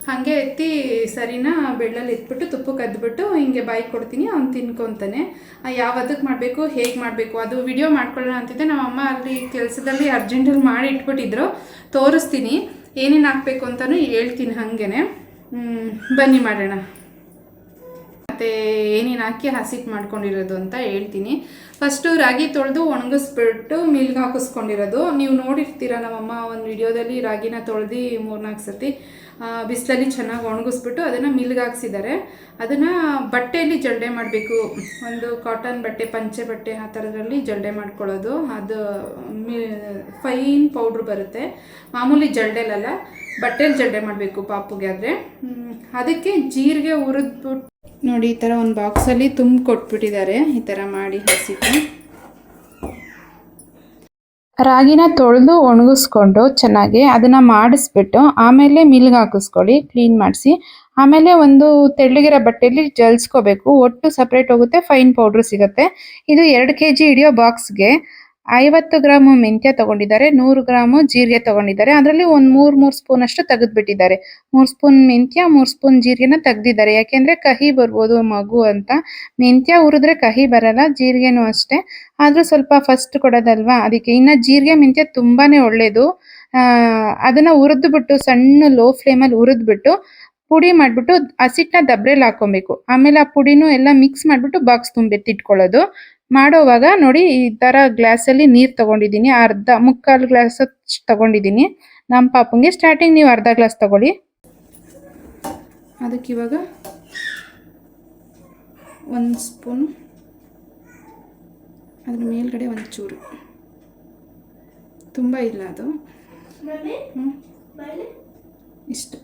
ಹಾಗೆ ಎತ್ತಿ ಸರಿನಾ ಬೆಳ್ಳಲ್ಲಿ ಎತ್ಬಿಟ್ಟು ತುಪ್ಪಕ್ಕೆ ಅದ್ಬಿಟ್ಟು ಹಿಂಗೆ ಬಾಯಿಗೆ ಕೊಡ್ತೀನಿ, ಅವ್ನು ತಿನ್ಕೊತಾನೆ. ಯಾವದಕ್ಕೆ ಮಾಡಬೇಕು, ಹೇಗೆ ಮಾಡಬೇಕು ಅದು ವಿಡಿಯೋ ಮಾಡ್ಕೊಳ್ಳೋಣ ಅಂತಿದ್ದೆ. ನಮ್ಮಮ್ಮ ಅಲ್ಲಿ ಕೆಲಸದಲ್ಲಿ ಅರ್ಜೆಂಟಲ್ಲಿ ಮಾಡಿ ಇಟ್ಬಿಟ್ಟಿದ್ರು. ತೋರಿಸ್ತೀನಿ, ಏನೇನು ಹಾಕಬೇಕು ಅಂತಲೂ ಹೇಳ್ತೀನಿ. ಹಾಗೇ ಬನ್ನಿ ಮಾಡೋಣ. ಮತ್ತು ಏನೇನು ಹಾಕಿ ಹಸಿಟ್ಟು ಮಾಡ್ಕೊಂಡಿರೋದು ಅಂತ ಹೇಳ್ತೀನಿ. ಫಸ್ಟು ರಾಗಿ ತೊಳೆದು ಒಣಗಿಸ್ಬಿಟ್ಟು ಮಿಲ್ಗೆ ಹಾಕಿಸ್ಕೊಂಡಿರೋದು. ನೀವು ನೋಡಿರ್ತೀರ, ನಮ್ಮಮ್ಮ ಒಂದು ವಿಡಿಯೋದಲ್ಲಿ ರಾಗಿನ ತೊಳೆದು 3-4 ಸತಿ ಬಿಸಿಲಲ್ಲಿ ಚೆನ್ನಾಗಿ ಒಣಗಿಸ್ಬಿಟ್ಟು ಅದನ್ನು ಮಿಲ್ಗೆ ಹಾಕ್ಸಿದ್ದಾರೆ. ಅದನ್ನು ಬಟ್ಟೆಯಲ್ಲಿ ಜಲ್ಡೆ ಮಾಡಬೇಕು. ಒಂದು ಕಾಟನ್ ಬಟ್ಟೆ, ಪಂಚೆ ಬಟ್ಟೆ ಆ ಥರದ್ರಲ್ಲಿ ಜಲ್ಡೆ ಮಾಡ್ಕೊಳ್ಳೋದು. ಅದು ಫೈನ್ ಪೌಡ್ರ್ ಬರುತ್ತೆ. ಮಾಮೂಲಿ ಜಲ್ಡೆಲಲ್ಲ, ಬಟ್ಟೆಲಿ ಜಲ್ಡೆ ಮಾಡಬೇಕು ಪಾಪುಗೆ. ಆದರೆ ಅದಕ್ಕೆ ಜೀರಿಗೆ ಹುರಿದ್ಬಿಟ್ಟು ನೋಡಿ, ಈ ಥರ ಒಂದು ಬಾಕ್ಸಲ್ಲಿ ತುಂಬ ಕೊಟ್ಬಿಟ್ಟಿದ್ದಾರೆ. ಈ ಥರ ಮಾಡಿ ಹಸಿಟ್ಟು ರಾಗಿನ ತೊಳೆದು ಒಣಗಿಸ್ಕೊಂಡು ಚೆನ್ನಾಗಿ ಅದನ್ನು ಮಾಡಿಸ್ಬಿಟ್ಟು ಆಮೇಲೆ ಮಿಲ್ಗೆ ಹಾಕಿಸ್ಕೊಳ್ಳಿ, ಕ್ಲೀನ್ ಮಾಡಿಸಿ. ಆಮೇಲೆ ಒಂದು ತೆಳ್ಳಗಿರೋ ಬಟ್ಟೆಯಲ್ಲಿ ಜಲ್ಸ್ಕೋಬೇಕು. ಒಟ್ಟು ಸಪ್ರೇಟ್ ಹೋಗುತ್ತೆ, ಫೈನ್ ಪೌಡ್ರ್ ಸಿಗುತ್ತೆ. ಇದು 2 kg ಹಿಡಿಯೋ ಬಾಕ್ಸ್ಗೆ 50 ಗ್ರಾಮು ಮೆಂತ್ಯ ತೊಗೊಂಡಿದ್ದಾರೆ, 100 ಗ್ರಾಮು ಜೀರಿಗೆ ತೊಗೊಂಡಿದ್ದಾರೆ. ಅದರಲ್ಲಿ ಒಂದು 3 ಸ್ಪೂನಷ್ಟು ತೆಗೆದುಬಿಟ್ಟಿದ್ದಾರೆ. 3 ಸ್ಪೂನ್ ಮೆಂತ್ಯ, 3 ಸ್ಪೂನ್ ಜೀರಿಗೆನ ತೆಗೆದಿದ್ದಾರೆ. ಯಾಕೆಂದರೆ ಕಹಿ ಬರ್ಬೋದು ಮಗು ಅಂತ. ಮೆಂತ್ಯ ಹುರಿದ್ರೆ ಕಹಿ ಬರಲ್ಲ, ಜೀರಿಗೆನೂ ಅಷ್ಟೇ. ಆದರೂ ಸ್ವಲ್ಪ ಫಸ್ಟ್ ಕೊಡೋದಲ್ವಾ, ಅದಕ್ಕೆ. ಇನ್ನು ಜೀರಿಗೆ ಮೆಂತ್ಯ ತುಂಬಾ ಒಳ್ಳೆಯದು. ಅದನ್ನು ಹುರಿದ್ಬಿಟ್ಟು ಸಣ್ಣ ಲೋ ಫ್ಲೇಮಲ್ಲಿ ಹುರಿದ್ಬಿಟ್ಟು ಪುಡಿ ಮಾಡಿಬಿಟ್ಟು ಹಸಿಟ್ಟನ್ನ ದಬ್ರೆಲಿ ಹಾಕ್ಕೊಬೇಕು. ಆಮೇಲೆ ಆ ಪುಡಿನೂ ಎಲ್ಲ ಮಿಕ್ಸ್ ಮಾಡಿಬಿಟ್ಟು ಬಾಕ್ಸ್ ತುಂಬೆತ್ತಿಟ್ಕೊಳ್ಳೋದು. ಮಾಡೋವಾಗ ನೋಡಿ, ಈ ಥರ ಗ್ಲಾಸಲ್ಲಿ ನೀರು ತೊಗೊಂಡಿದ್ದೀನಿ. ಮುಕ್ಕಾಲು ಗ್ಲಾಸ್ ತೊಗೊಂಡಿದ್ದೀನಿ. ನಮ್ಮ ಪಾಪಂಗೆ ಸ್ಟಾರ್ಟಿಂಗ್ ನೀವು ಅರ್ಧ ಗ್ಲಾಸ್ ತೊಗೊಳ್ಳಿ. ಅದಕ್ಕಿವಾಗ 1 ಸ್ಪೂನ್, ಅದ್ರ ಮೇಲ್ಗಡೆ ಒಂಚೂರು, ತುಂಬ ಇಲ್ಲ ಅದು, ಇಷ್ಟು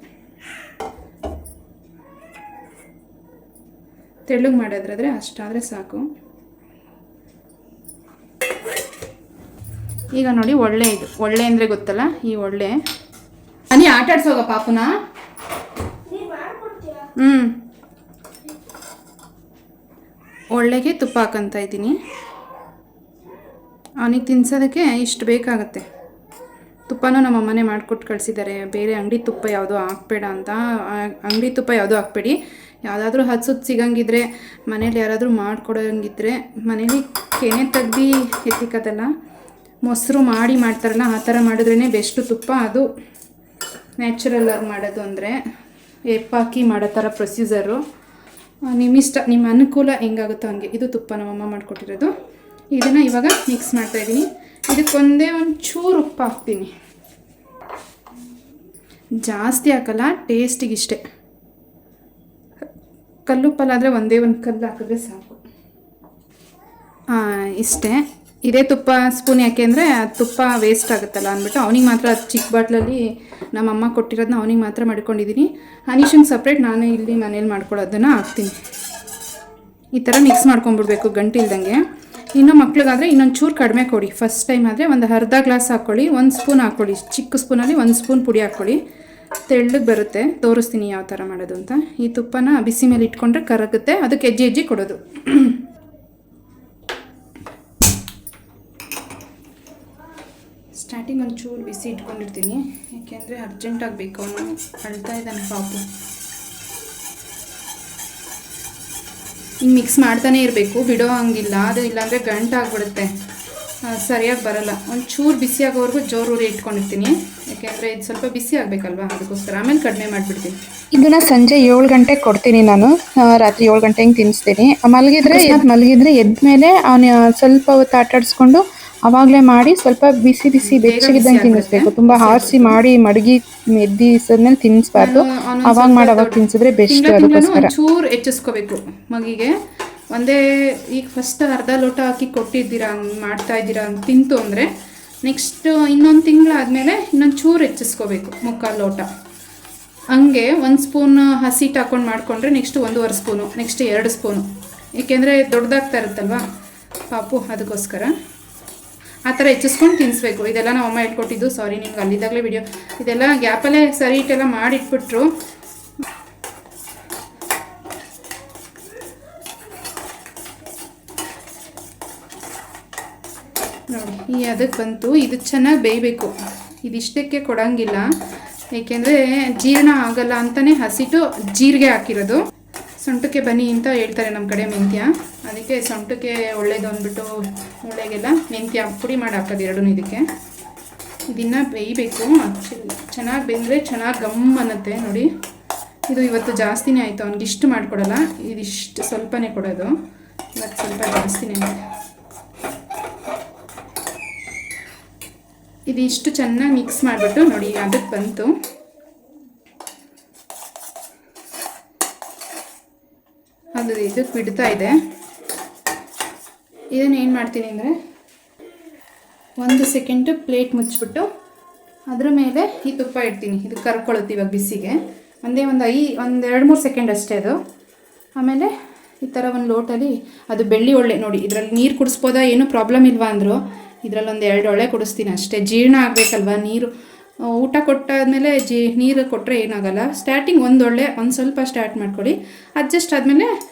ತೆಳ್ಳಗೆ ಮಾಡೋದ್ರಾದ್ರೆ ಅಷ್ಟಾದರೆ ಸಾಕು. ಈಗ ನೋಡಿ, ಒಳ್ಳೆ ಅಂದರೆ ಗೊತ್ತಲ್ಲ, ಈ ಒಳ್ಳೆ ನೀ ಆಟ ಆಡ್ಸೋಗ ಪಾಪುನ. ನೀ ಮಾಡ್ಕೊಡ್ತೀಯಾ? ಒಳ್ಳೆಗೆ ತುಪ್ಪ ಹಾಕಂತ ಇದ್ದೀನಿ. ಅವನಿಗೆ ತಿನ್ಸೋದಕ್ಕೆ ಇಷ್ಟು ಬೇಕಾಗತ್ತೆ. ತುಪ್ಪನೂ ನಮ್ಮ ಅಮ್ಮನೇ ಮಾಡಿಕೊಟ್ಟು ಕಳಿಸಿದ್ದಾರೆ. ಬೇರೆ ಅಂಗಡಿ ತುಪ್ಪ ಯಾವುದೋ ಹಾಕ್ಬೇಡ ಅಂತ. ಅಂಗಡಿ ತುಪ್ಪ ಯಾವುದೋ ಹಾಕ್ಬೇಡಿ, ಯಾವುದಾದ್ರೂ ಹಚ್ಚುತ್ತು ಸಿಗಂಗಿದ್ರೆ ಮನೇಲಿ ಯಾರಾದರೂ ಮಾಡಿಕೊಡೋಂಗಿದ್ರೆ ಮನೇಲಿ ಕೆನೆ ತೆಗ್ದು ಎತ್ತಿಕತ್ತಲ್ಲ, ಮೊಸರು ಮಾಡ್ತಾರಲ್ಲ ಆ ಥರ ಮಾಡಿದ್ರೇ ಬೆಸ್ಟು ತುಪ್ಪ. ಅದು ನ್ಯಾಚುರಲಾಗಿ ಮಾಡೋದು ಅಂದರೆ ಎಪ್ಪಾಕಿ ಮಾಡೋ ಥರ ಪ್ರೊಸೀಜರು. ನಿಮ್ಮಿಷ್ಟ, ನಿಮ್ಮ ಅನುಕೂಲ ಹೆಂಗಾಗುತ್ತೋ ಹಂಗೆ. ಇದು ತುಪ್ಪ ನಮ್ಮಮ್ಮ ಮಾಡಿಕೊಟ್ಟಿರೋದು. ಇದನ್ನು ಇವಾಗ ಮಿಕ್ಸ್ ಮಾಡ್ತಾಯಿದ್ದೀನಿ. ಇದಕ್ಕೊಂದೇ ಒಂಚೂರು ಉಪ್ಪು ಹಾಕ್ತೀನಿ, ಜಾಸ್ತಿ ಹಾಕಲ್ಲ, ಟೇಸ್ಟಿಗಿಷ್ಟೇ. ಕಲ್ಲುಪ್ಪಲ್ಲಾದರೆ ಒಂದೇ ಒಂದು ಕಲ್ಲು ಹಾಕಿದ್ರೆ ಸಾಕು. ಇಷ್ಟೇ. ಇದೇ ತುಪ್ಪ ಸ್ಪೂನ್ ಯಾಕೆ ಅಂದರೆ ತುಪ್ಪ ವೇಸ್ಟ್ ಆಗುತ್ತಲ್ಲ ಅಂದ್ಬಿಟ್ಟು ಅವನಿಗೆ ಮಾತ್ರ ಚಿಕ್ಕ ಬಾಟ್ಲಲ್ಲಿ ನಮ್ಮಮ್ಮ ಕೊಟ್ಟಿರೋದನ್ನ ಅವನಿಗೆ ಮಾತ್ರ ಮಾಡ್ಕೊಂಡಿದ್ದೀನಿ. ಅನೀಶಂಗೆ ಸಪ್ರೇಟ್ ನಾನು ಇಲ್ಲಿ ಮನೇಲಿ ಮಾಡ್ಕೊಳ್ಳೋದನ್ನು ಹಾಕ್ತೀನಿ. ಈ ಥರ ಮಿಕ್ಸ್ ಮಾಡ್ಕೊಂಬಿಡ್ಬೇಕು ಗಂಟಿಲ್ದಂಗೆ. ಇನ್ನೂ ಮಕ್ಳಿಗಾದರೆ ಇನ್ನೊಂದು ಚೂರು ಕಡಿಮೆ ಕೊಡಿ. ಫಸ್ಟ್ ಟೈಮ್ ಆದರೆ ಒಂದು ಅರ್ಧ ಗ್ಲಾಸ್ ಹಾಕ್ಕೊಳ್ಳಿ, 1 ಸ್ಪೂನ್ ಹಾಕ್ಕೊಳ್ಳಿ. ಚಿಕ್ಕ ಸ್ಪೂನಲ್ಲಿ 1 ಸ್ಪೂನ್ ಪುಡಿ ಹಾಕ್ಕೊಳ್ಳಿ, ತೆಳ್ಳಗೆ ಬರುತ್ತೆ. ತೋರಿಸ್ತೀನಿ ಯಾವ ಥರ ಮಾಡೋದು ಅಂತ. ಈ ತುಪ್ಪನ ಬಿಸಿ ಮೇಲೆ ಇಟ್ಕೊಂಡ್ರೆ ಕರಗುತ್ತೆ, ಅದಕ್ಕೆ ಹೆಜ್ಜೆ ಕೊಡೋದು. ಸ್ಟಾರ್ಟಿಂಗ್ ಒಂಚೂರು ಬಿಸಿ ಇಟ್ಕೊಂಡಿರ್ತೀನಿ, ಯಾಕೆಂದರೆ ಅರ್ಜೆಂಟಾಗಿ ಬೇಕು. ಅವನು ಅಳ್ತಾ ಇದ್ದಾನೆ ಪಾಪು. ಹಿಂಗೆ ಮಿಕ್ಸ್ ಮಾಡ್ತಾನೆ ಇರಬೇಕು, ಬಿಡೋ ಹಂಗಿಲ್ಲ. ಅದು ಇಲ್ಲಾಂದರೆ ಗಂಟಾಗ್ಬಿಡುತ್ತೆ, ಸರಿಯಾಗಿ ಬರೋಲ್ಲ. ಒಂಚೂರು ಬಿಸಿ ಆಗೋವರೆಗೂ ಜೋರೂರಿ ಇಟ್ಕೊಂಡಿರ್ತೀನಿ, ಯಾಕೆಂದರೆ ಇದು ಸ್ವಲ್ಪ ಬಿಸಿ ಆಗಬೇಕಲ್ವ, ಅದಕ್ಕೋಸ್ಕರ. ಆಮೇಲೆ ಕಡಿಮೆ ಮಾಡಿಬಿಡ್ತೀನಿ. ಇದನ್ನು ಸಂಜೆ 7 ಗಂಟೆಗೆ ಕೊಡ್ತೀನಿ ನಾನು. ರಾತ್ರಿ 7 ಗಂಟೆ ಹಿಂಗೆ ತಿನ್ನಿಸ್ತೀನಿ. ಮಲಗಿದ್ರೆ ಎದ್ಮೇಲೆ ಅವನು ಸ್ವಲ್ಪ ಹೊತ್ತು ಆಟಾಡಿಸ್ಕೊಂಡು ಅವಾಗಲೇ ಮಾಡಿ ಸ್ವಲ್ಪ ಬಿಸಿ ಬೆಚ್ಚಗಿದ್ದಂಗೆ ತಿನ್ನಿಸ್ಬೇಕು. ತುಂಬ ಹಾರಿಸಿ ಮಾಡಿ ಮಡಗಿ ಎದ್ದಿಸಿದ್ಮೇಲೆ ತಿನ್ನಿಸ್ಬಾರ್ದು. ಅವಾಗ ತಿನ್ಸಿದ್ರೆ ಬೆಸ್ಟ್. ಅದಕ್ಕೋಸ್ಕರ ಚೂರು ಹೆಚ್ಚಿಸ್ಕೋಬೇಕು ಮಗಿಗೆ. ಒಂದೇ ಈಗ ಫಸ್ಟ್ ಅರ್ಧ ಲೋಟ ಹಾಕಿ ಕೊಟ್ಟಿದ್ದೀರಾ, ಮಾಡ್ತಾ ಇದ್ದೀರಾ ತಿಂತು ಅಂದರೆ ನೆಕ್ಸ್ಟ್ ಇನ್ನೊಂದು ತಿಂಗಳಾದಮೇಲೆ ಇನ್ನೊಂದು ಚೂರು ಹೆಚ್ಚಿಸ್ಕೋಬೇಕು, 3/4 ಲೋಟ. ಹಂಗೆ 1 ಸ್ಪೂನ್ ಹಸಿಟ್ಟು ಹಾಕ್ಕೊಂಡು ಮಾಡಿಕೊಂಡ್ರೆ ನೆಕ್ಸ್ಟ್ 1.5 ಸ್ಪೂನು, ನೆಕ್ಸ್ಟ್ 2 ಸ್ಪೂನು. ಏಕೆಂದರೆ ದೊಡ್ಡದಾಗ್ತಾ ಇರುತ್ತಲ್ವ ಪಾಪು, ಅದಕ್ಕೋಸ್ಕರ ಆ ಥರ ಹೆಚ್ಚಿಸ್ಕೊಂಡು ತಿನ್ನಿಸ್ಬೇಕು. ಇದೆಲ್ಲ ನಾವು ಅಮ್ಮ ಹೇಳ್ಕೊಟ್ಟಿದ್ದು. ಸಾರಿ, ನಿಮ್ಗೆ ಅಲ್ಲಿದ್ದಾಗಲೇ ವಿಡಿಯೋ ಇದೆಲ್ಲ ಗ್ಯಾಪಲ್ಲೇ ಸರಿ ಇಟ್ಟೆಲ್ಲ ಮಾಡಿಟ್ಬಿಟ್ರು. ನೋಡಿ ಈ ಅದಕ್ಕೆ ಬಂತು. ಇದು ಚೆನ್ನಾಗಿ ಬೇಯಬೇಕು. ಇದಿಷ್ಟಕ್ಕೆ ಕೊಡೋಂಗಿಲ್ಲ, ಏಕೆಂದರೆ ಜೀರ್ಣ ಆಗಲ್ಲ ಅಂತಲೇ ಹಸಿಟ್ಟು ಜೀರಿಗೆ ಹಾಕಿರೋದು. ಸೊಂಟಕ್ಕೆ ಬನ್ನಿ ಅಂತ ಹೇಳ್ತಾರೆ ನಮ್ಮ ಕಡೆ ಮೆಂತ್ಯ, ಅದಕ್ಕೆ ಸೊಂಟಕ್ಕೆ ಒಳ್ಳೇದು ಅಂದ್ಬಿಟ್ಟು ಒಳ್ಳೆಗೆಲ್ಲ ಮೆಂತ್ಯ ಪುಡಿ ಮಾಡಿ ಹಾಕೋದು ಎರಡೂ ಇದಕ್ಕೆ. ಇದನ್ನು ಬೇಯಬೇಕು. ಚೆನ್ನಾಗಿ ಬೆಂದರೆ ಚೆನ್ನಾಗಿ ಗಮ್ ಅನ್ನತ್ತೆ. ನೋಡಿ ಇದು ಇವತ್ತು ಜಾಸ್ತಿನೇ ಆಯಿತು. ಅವ್ನಿಗೆ ಇಷ್ಟು ಮಾಡಿಕೊಡಲ್ಲ, ಇದಿಷ್ಟು ಸ್ವಲ್ಪನೇ ಕೊಡೋದು. ಇವತ್ತು ಸ್ವಲ್ಪ ಜಾಸ್ತಿನೇ ಆಯಿತು. ಇದಿಷ್ಟು ಚೆನ್ನಾಗಿ ಮಿಕ್ಸ್ ಮಾಡಿಬಿಟ್ಟು ನೋಡಿ ಅದಕ್ಕೆ ಬಂತು. ಅದು ಇದಕ್ಕೆ ಬಿಡ್ತಾ ಇದೆ. ಇದನ್ನು ಏನು ಮಾಡ್ತೀನಿ ಅಂದರೆ 1 ಸೆಕೆಂಡು ಪ್ಲೇಟ್ ಮುಚ್ಚಿಬಿಟ್ಟು ಅದ್ರ ಮೇಲೆ ಈ ತುಪ್ಪ ಇಡ್ತೀನಿ. ಇದು ಕರ್ಕೊಳ್ಳುತ್ತೆ ಇವಾಗ ಬಿಸಿಗೆ. ಒಂದು 2-3 ಸೆಕೆಂಡ್ ಅಷ್ಟೇ ಅದು. ಆಮೇಲೆ ಈ ಥರ ಒಂದು ಲೋಟಲ್ಲಿ, ಅದು ಬೆಳ್ಳಿ ಒಳ್ಳೆ ನೋಡಿ, ಇದರಲ್ಲಿ ನೀರು ಕುಡಿಸ್ಬೋದಾ, ಏನೂ ಪ್ರಾಬ್ಲಮ್ ಇಲ್ವಾ ಅಂದರು. ಇದರಲ್ಲಿ 1-2 ಒಳ್ಳೆ ಕುಡಿಸ್ತೀನಿ ಅಷ್ಟೇ. ಜೀರ್ಣ ಆಗಬೇಕಲ್ವ ನೀರು. ಊಟ ಕೊಟ್ಟಾದಮೇಲೆ ನೀರು ಕೊಟ್ಟರೆ ಏನಾಗಲ್ಲ. ಸ್ಟಾರ್ಟಿಂಗ್ 1 ಒಳ್ಳೆ ಸ್ವಲ್ಪ ಸ್ಟಾರ್ಟ್ ಮಾಡ್ಕೊಳ್ಳಿ. ಅಡ್ಜಸ್ಟ್ ಆದಮೇಲೆ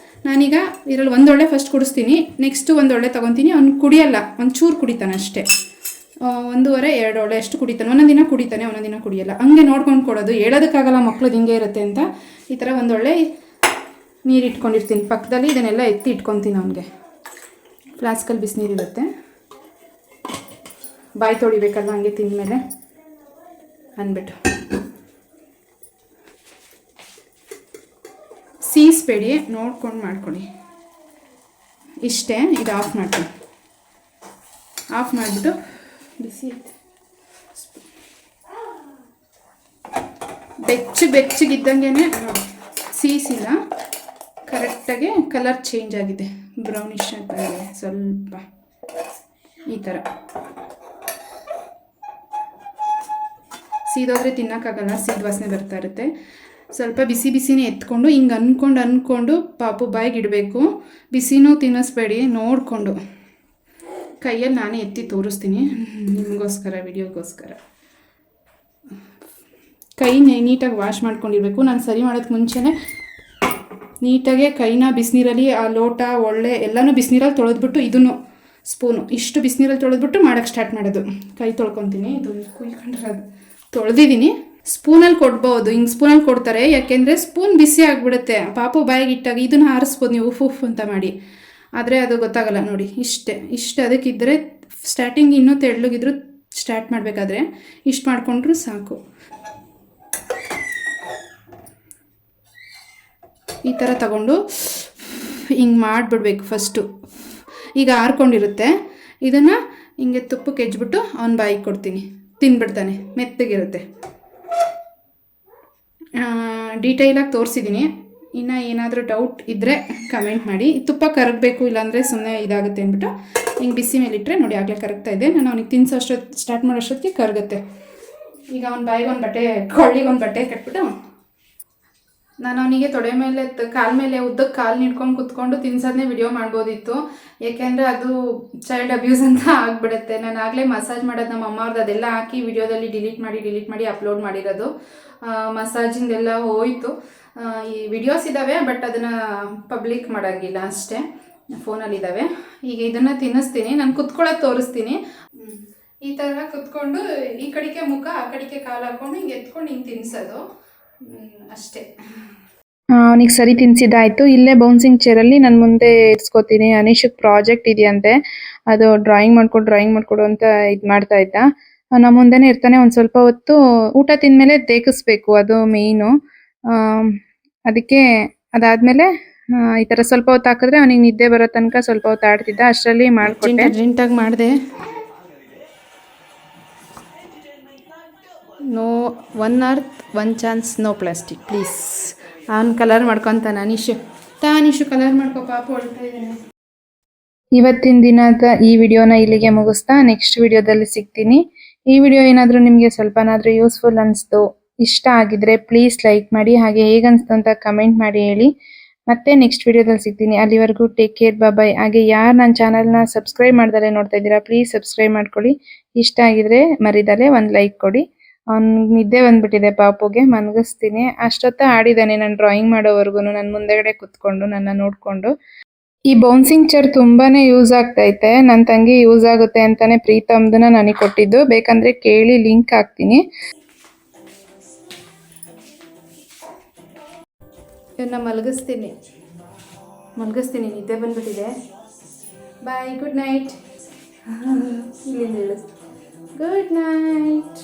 ನಾನೀಗ ಇದರಲ್ಲಿ 1 ಒಳ್ಳೆ ಫಸ್ಟ್ ಕುಡಿಸ್ತೀನಿ, ನೆಕ್ಸ್ಟು 1 ಒಳ್ಳೆ ತೊಗೊತೀನಿ. ಅವ್ನು ಕುಡಿಯಲ್ಲ, ಒಂಚೂರು ಕುಡಿತಾನೆ ಅಷ್ಟೇ. 1.5-2 ಒಳ್ಳೆ ಅಷ್ಟು ಕುಡಿತಾನೆ. ಒಂದೊಂದು ದಿನ ಕುಡಿತಾನೆ, ಒಂದೊಂದು ದಿನ ಕುಡಿಯಲ್ಲ. ಹಂಗೆ ನೋಡ್ಕೊಂಡು ಕೊಡೋದು. ಹೇಳೋದಕ್ಕಾಗಲ್ಲ, ಮಕ್ಳದ್ದು ಹಿಂಗೆ ಇರುತ್ತೆ ಅಂತ. ಈ ಥರ 1 ಒಳ್ಳೆ ನೀರು ಇಟ್ಕೊಂಡಿರ್ತೀನಿ ಪಕ್ಕದಲ್ಲಿ. ಇದನ್ನೆಲ್ಲ ಎತ್ತಿ ಇಟ್ಕೊತೀನಿ ಅವನಿಗೆ. ಫ್ಲಾಸ್ಕಲ್ಲಿ ಬಿಸಿನೀರಿರುತ್ತೆ, ಬಾಯಿ ತೊಳಿಬೇಕಲ್ವ ಹಂಗೆ ತಿಂದಮೇಲೆ ಅಂದ್ಬಿಟ್ಟು. ಸೀಸ್ಬೇಡಿ, ನೋಡ್ಕೊಂಡು ಮಾಡ್ಕೊಳ್ಳಿ. ಇಷ್ಟೇ. ಇದು ಆಫ್ ಮಾಡ್ತೀನಿ. ಆಫ್ ಮಾಡಿಬಿಟ್ಟು ಬಿಸಿ ಬೆಚ್ಚಗಿದ್ದಂಗೆ ನೋಡಿ, ಸೀಸಿಲ್ಲ, ಕರೆಕ್ಟಾಗಿ ಕಲರ್ ಚೇಂಜ್ ಆಗಿದೆ, ಬ್ರೌನಿಷ್ ಆಗಿದೆ ಸ್ವಲ್ಪ. ಈ ಥರ ಸೀದೋದ್ರೆ ತಿನ್ನೋಕ್ಕಾಗಲ್ಲ, ಸೀದ ವಾಸನೆ ಬರ್ತಾ ಇರುತ್ತೆ. ಸ್ವಲ್ಪ ಬಿಸಿನೇ ಎತ್ಕೊಂಡು ಹಿಂಗೆ ಅಂದ್ಕೊಂಡು ಪಾಪು ಬಾಯಿಗೆ ಇಡಬೇಕು. ಬಿಸಿನೂ ತಿನ್ನಿಸ್ಬೇಡಿ, ನೋಡಿಕೊಂಡು. ಕೈಯಲ್ಲಿ ನಾನೇ ಎತ್ತಿ ತೋರಿಸ್ತೀನಿ ನಿಮಗೋಸ್ಕರ, ವಿಡಿಯೋಗೋಸ್ಕರ. ಕೈ ನೀಟಾಗಿ ವಾಶ್ ಮಾಡ್ಕೊಂಡಿರಬೇಕು. ನಾನು ಸರಿ ಮಾಡೋಕ್ಕೆ ಮುಂಚೆನೇ ನೀಟಾಗೆ ಕೈನ ಬಿಸಿನೀರಲ್ಲಿ ಆ ಲೋಟ ಒಳ್ಳೆ ಎಲ್ಲನೂ ಬಿಸಿನೀರಲ್ಲಿ ತೊಳೆದ್ಬಿಟ್ಟು ಇದನ್ನು ಸ್ಪೂನು ಇಷ್ಟು ಬಿಸಿನೀರಲ್ಲಿ ತೊಳೆದ್ಬಿಟ್ಟು ಮಾಡೋಕ್ಕೆ ಸ್ಟಾರ್ಟ್ ಮಾಡೋದು. ಕೈ ತೊಳ್ಕೊತೀನಿ, ಇದು ಕುಯ್ಕೊಂಡ್ರೆ ಅದು ತೊಳೆದಿದ್ದೀನಿ. ಸ್ಪೂನಲ್ಲಿ ಕೊಡ್ಬೋದು, ಹಿಂಗೆ ಸ್ಪೂನಲ್ಲಿ ಕೊಡ್ತಾರೆ, ಯಾಕೆಂದರೆ ಸ್ಪೂನ್ ಬಿಸಿ ಆಗಿಬಿಡುತ್ತೆ. ಪಾಪು ಬಾಯಿಗೆ ಇಟ್ಟಾಗ ಇದನ್ನು ಹಾರಿಸ್ಬೋದು ನೀವು ಉಫ್ ಅಂತ ಮಾಡಿ, ಆದರೆ ಅದು ಗೊತ್ತಾಗಲ್ಲ ನೋಡಿ. ಇಷ್ಟೇ ಅದಕ್ಕಿದ್ದರೆ ಸ್ಟಾರ್ಟಿಂಗ್ ಇನ್ನೂ ತೆಳ್ಳಗಿದ್ರು ಸ್ಟಾರ್ಟ್ ಮಾಡಬೇಕಾದ್ರೆ ಇಷ್ಟು ಮಾಡಿಕೊಂಡ್ರೂ ಸಾಕು. ಈ ಥರ ತಗೊಂಡು ಹಿಂಗೆ ಮಾಡಿಬಿಡ್ಬೇಕು ಫಸ್ಟು. ಈಗ ಆರ್ಕೊಂಡಿರುತ್ತೆ, ಇದನ್ನು ಹಿಂಗೆ ತುಪ್ಪಕ್ಕೆ ಹೆಜ್ಬಿಟ್ಟು ಅವ್ನ ಬಾಯಿಗೆ ಕೊಡ್ತೀನಿ, ತಿಂದ್ಬಿಡ್ತಾನೆ, ಮೆತ್ತಗಿರುತ್ತೆ. ಡೀಟೇಲಾಗಿ ತೋರಿಸಿದ್ದೀನಿ. ಇನ್ನು ಏನಾದರೂ ಡೌಟ್ ಇದ್ದರೆ ಕಮೆಂಟ್ ಮಾಡಿ. ತುಪ್ಪ ಕರಗಬೇಕು, ಇಲ್ಲಾಂದರೆ ಸುಮ್ಮನೆ ಇದಾಗುತ್ತೆ ಅಂದ್ಬಿಟ್ಟು ಹಿಂಗೆ ಬಿಸಿ ಮೇಲಿಟ್ಟರೆ ನೋಡಿ ಆಗಲೇ ಕರಗ್ತಾ ಇದೆ. ನಾನು ಅವನಿಗೆ ತಿನ್ಸೋಷ್ಟೊತ್ತು ಸ್ಟಾರ್ಟ್ ಮಾಡೋಷ್ಟೊತ್ತಿಗೆ ಕರಗುತ್ತೆ. ಈಗ ಅವ್ನ ಬಾಯಿಗೆ ಒಂದು ಬಟ್ಟೆ, ಕೊಳ್ಳಿಗೆ ಬಟ್ಟೆ ಕಟ್ಬಿಟ್ಟು ನಾನು ಅವನಿಗೆ ತೊಡೆ ಮೇಲೆ ಕಾಲ ಮೇಲೆ ಉದ್ದಕ್ಕೆ ಕಾಲು ನೀಡ್ಕೊಂಡು ಕುತ್ಕೊಂಡು ತಿನ್ಸೋದನ್ನೇ ವಿಡಿಯೋ ಮಾಡ್ಬೋದಿತ್ತು, ಏಕೆಂದರೆ ಅದು ಚೈಲ್ಡ್ ಅಬ್ಯೂಸ್ ಅಂತ ಆಗಿಬಿಡುತ್ತೆ. ನಾನು ಆಗಲೇ ಮಸಾಜ್ ಮಾಡೋದು ನಮ್ಮ ಅಮ್ಮ ಅವ್ರದ್ದು ಅದೆಲ್ಲ ಹಾಕಿ ವಿಡಿಯೋದಲ್ಲಿ ಡಿಲೀಟ್ ಮಾಡಿ ಅಪ್ಲೋಡ್ ಮಾಡಿರೋದು. ಮಸಾಜಿಂದೆಲ್ಲ ಹೋಯಿತು. ಈ ವಿಡಿಯೋಸ್ ಇದ್ದಾವೆ, ಬಟ್ ಅದನ್ನು ಪಬ್ಲಿಕ್ ಮಾಡೋಂಗಿಲ್ಲ ಅಷ್ಟೇ, ಫೋನಲ್ಲಿದ್ದಾವೆ. ಈಗ ಇದನ್ನು ತಿನ್ನಿಸ್ತೀನಿ, ನಾನು ಕುತ್ಕೊಳ್ಳೋದು ತೋರಿಸ್ತೀನಿ. ಈ ಥರ ಕುತ್ಕೊಂಡು ಈ ಕಡೆಗೆ ಮುಖ ಆ ಕಡೆಗೆ ಕಾಲು ಹಾಕ್ಕೊಂಡು ಹಿಂಗೆ ಎತ್ಕೊಂಡು ಹಿಂಗೆ ತಿನ್ನಿಸೋದು ಅಷ್ಟೇ. ಅವನಿಗೆ ಸರಿ ತಿನ್ಸಿದ್ದಾಯಿತು. ಇಲ್ಲೇ ಬೌನ್ಸಿಂಗ್ ಚೇರಲ್ಲಿ ನಾನು ಮುಂದೆ ಇರಿಸ್ಕೋತೀನಿ. ಅನೀಶಕ್ಕೆ ಪ್ರಾಜೆಕ್ಟ್ ಇದೆಯಂತೆ, ಅದು ಡ್ರಾಯಿಂಗ್ ಮಾಡಿಕೊಡು ಅಂತ ಇದು ಮಾಡ್ತಾ ಇದ್ದ. ನಮ್ಮ ಮುಂದೆನೇ ಇರ್ತಾನೆ. ಒಂದು ಸ್ವಲ್ಪ ಹೊತ್ತು ಊಟ ತಿಂದಮೇಲೆ ದೇಕಿಸ್ಬೇಕು, ಅದು ಮೇಯ್ನು. ಅದಕ್ಕೆ ಅದಾದಮೇಲೆ ಈ ಥರ ಸ್ವಲ್ಪ ಹೊತ್ತು ಹಾಕಿದ್ರೆ ಅವನಿಗೆ ನಿದ್ದೆ ಬರೋ ತನಕ ಸ್ವಲ್ಪ ಹೊತ್ತು ಆಡ್ತಿದ್ದ. ಅಷ್ಟರಲ್ಲಿ ಮಾಡಿಕೊಟ್ಟೆ. ಅರ್ಜೆಂಟಾಗಿ ಮಾಡಿದೆ. No one earth one chance no plastic please. ಅವ್ನು ಕಲರ್ ಮಾಡ್ಕೊತಾನೆ. ಅನೀಶು ಕಲರ್ ಮಾಡ್ಕೊ, ಪಾಪ ಹೊಳ್ತಾ ಇದ್ದಾನೆ. ಇವತ್ತಿನ ದಿನದ ಈ ವಿಡಿಯೋನ ಇಲ್ಲಿಗೆ ಮುಗಿಸ್ತಾ ನೆಕ್ಸ್ಟ್ ವಿಡಿಯೋದಲ್ಲಿ ಸಿಗ್ತೀನಿ. ಈ ವಿಡಿಯೋ ಏನಾದರೂ ನಿಮಗೆ ಸ್ವಲ್ಪನಾದರೂ ಯೂಸ್ಫುಲ್ ಅನಿಸ್ತು, ಇಷ್ಟ ಆಗಿದ್ರೆ ಪ್ಲೀಸ್ ಲೈಕ್ ಮಾಡಿ, ಹಾಗೆ ಹೇಗನ್ನಿಸ್ತು ಅಂತ ಕಮೆಂಟ್ ಮಾಡಿ ಹೇಳಿ. ಮತ್ತೆ ನೆಕ್ಸ್ಟ್ ವಿಡಿಯೋದಲ್ಲಿ ಸಿಗ್ತೀನಿ. ಅಲ್ಲಿವರೆಗೂ ಟೇಕ್ ಕೇರ್, ಬಾಯ್. ಹಾಗೆ ಯಾರು ನನ್ನ ಚಾನಲ್ನ ಸಬ್ಸ್ಕ್ರೈಬ್ ಮಾಡ್ದಲೇ ನೋಡ್ತಾ ಇದ್ದೀರಾ, ಪ್ಲೀಸ್ ಸಬ್ಸ್ಕ್ರೈಬ್ ಮಾಡ್ಕೊಳ್ಳಿ. ಇಷ್ಟ ಆಗಿದ್ರೆ ಮರಿದಲ್ಲೇ ಒಂದು ಲೈಕ್ ಕೊಡಿ. ಅವ್ನಿಗೆ ನಿದ್ದೆ ಬಂದ್ಬಿಟ್ಟಿದೆ, ಪಾಪುಗೆ ಮನ್ಗಿಸ್ತೀನಿ. ಅಷ್ಟೊತ್ತ ಆಡಿದ್ದಾನೆ ನಾನು ಡ್ರಾಯಿಂಗ್ ಮಾಡೋವರೆಗೂ, ನನ್ನ ಮುಂದೆಗಡೆ ಕುತ್ಕೊಂಡು ನನ್ನ ನೋಡಿಕೊಂಡು. ಈ ಬೌನ್ಸಿಂಗ್ ಚೇರ್ ತುಂಬಾನೇ ಯೂಸ್ ಆಗ್ತೈತೆ. ನನ್ನ ತಂಗಿ ಯೂಸ್ ಆಗುತ್ತೆ ಅಂತಾನೆ ಪ್ರೀತಮ್ದನ್ನ ನನಗೆ ಕೊಟ್ಟಿದ್ದು, ಬೇಕಂದ್ರೆ ಕೇಳಿ ಲಿಂಕ್ ಹಾಕ್ತೀನಿ. ಇವನ್ನ ಮಲಗಿಸ್ತೀನಿ, ನಿದ್ದೆ ಬಂದ್ಬಿಟ್ಟಿದೆ. ಬಾಯ್, ಗುಡ್ ನೈಟ್. Good night.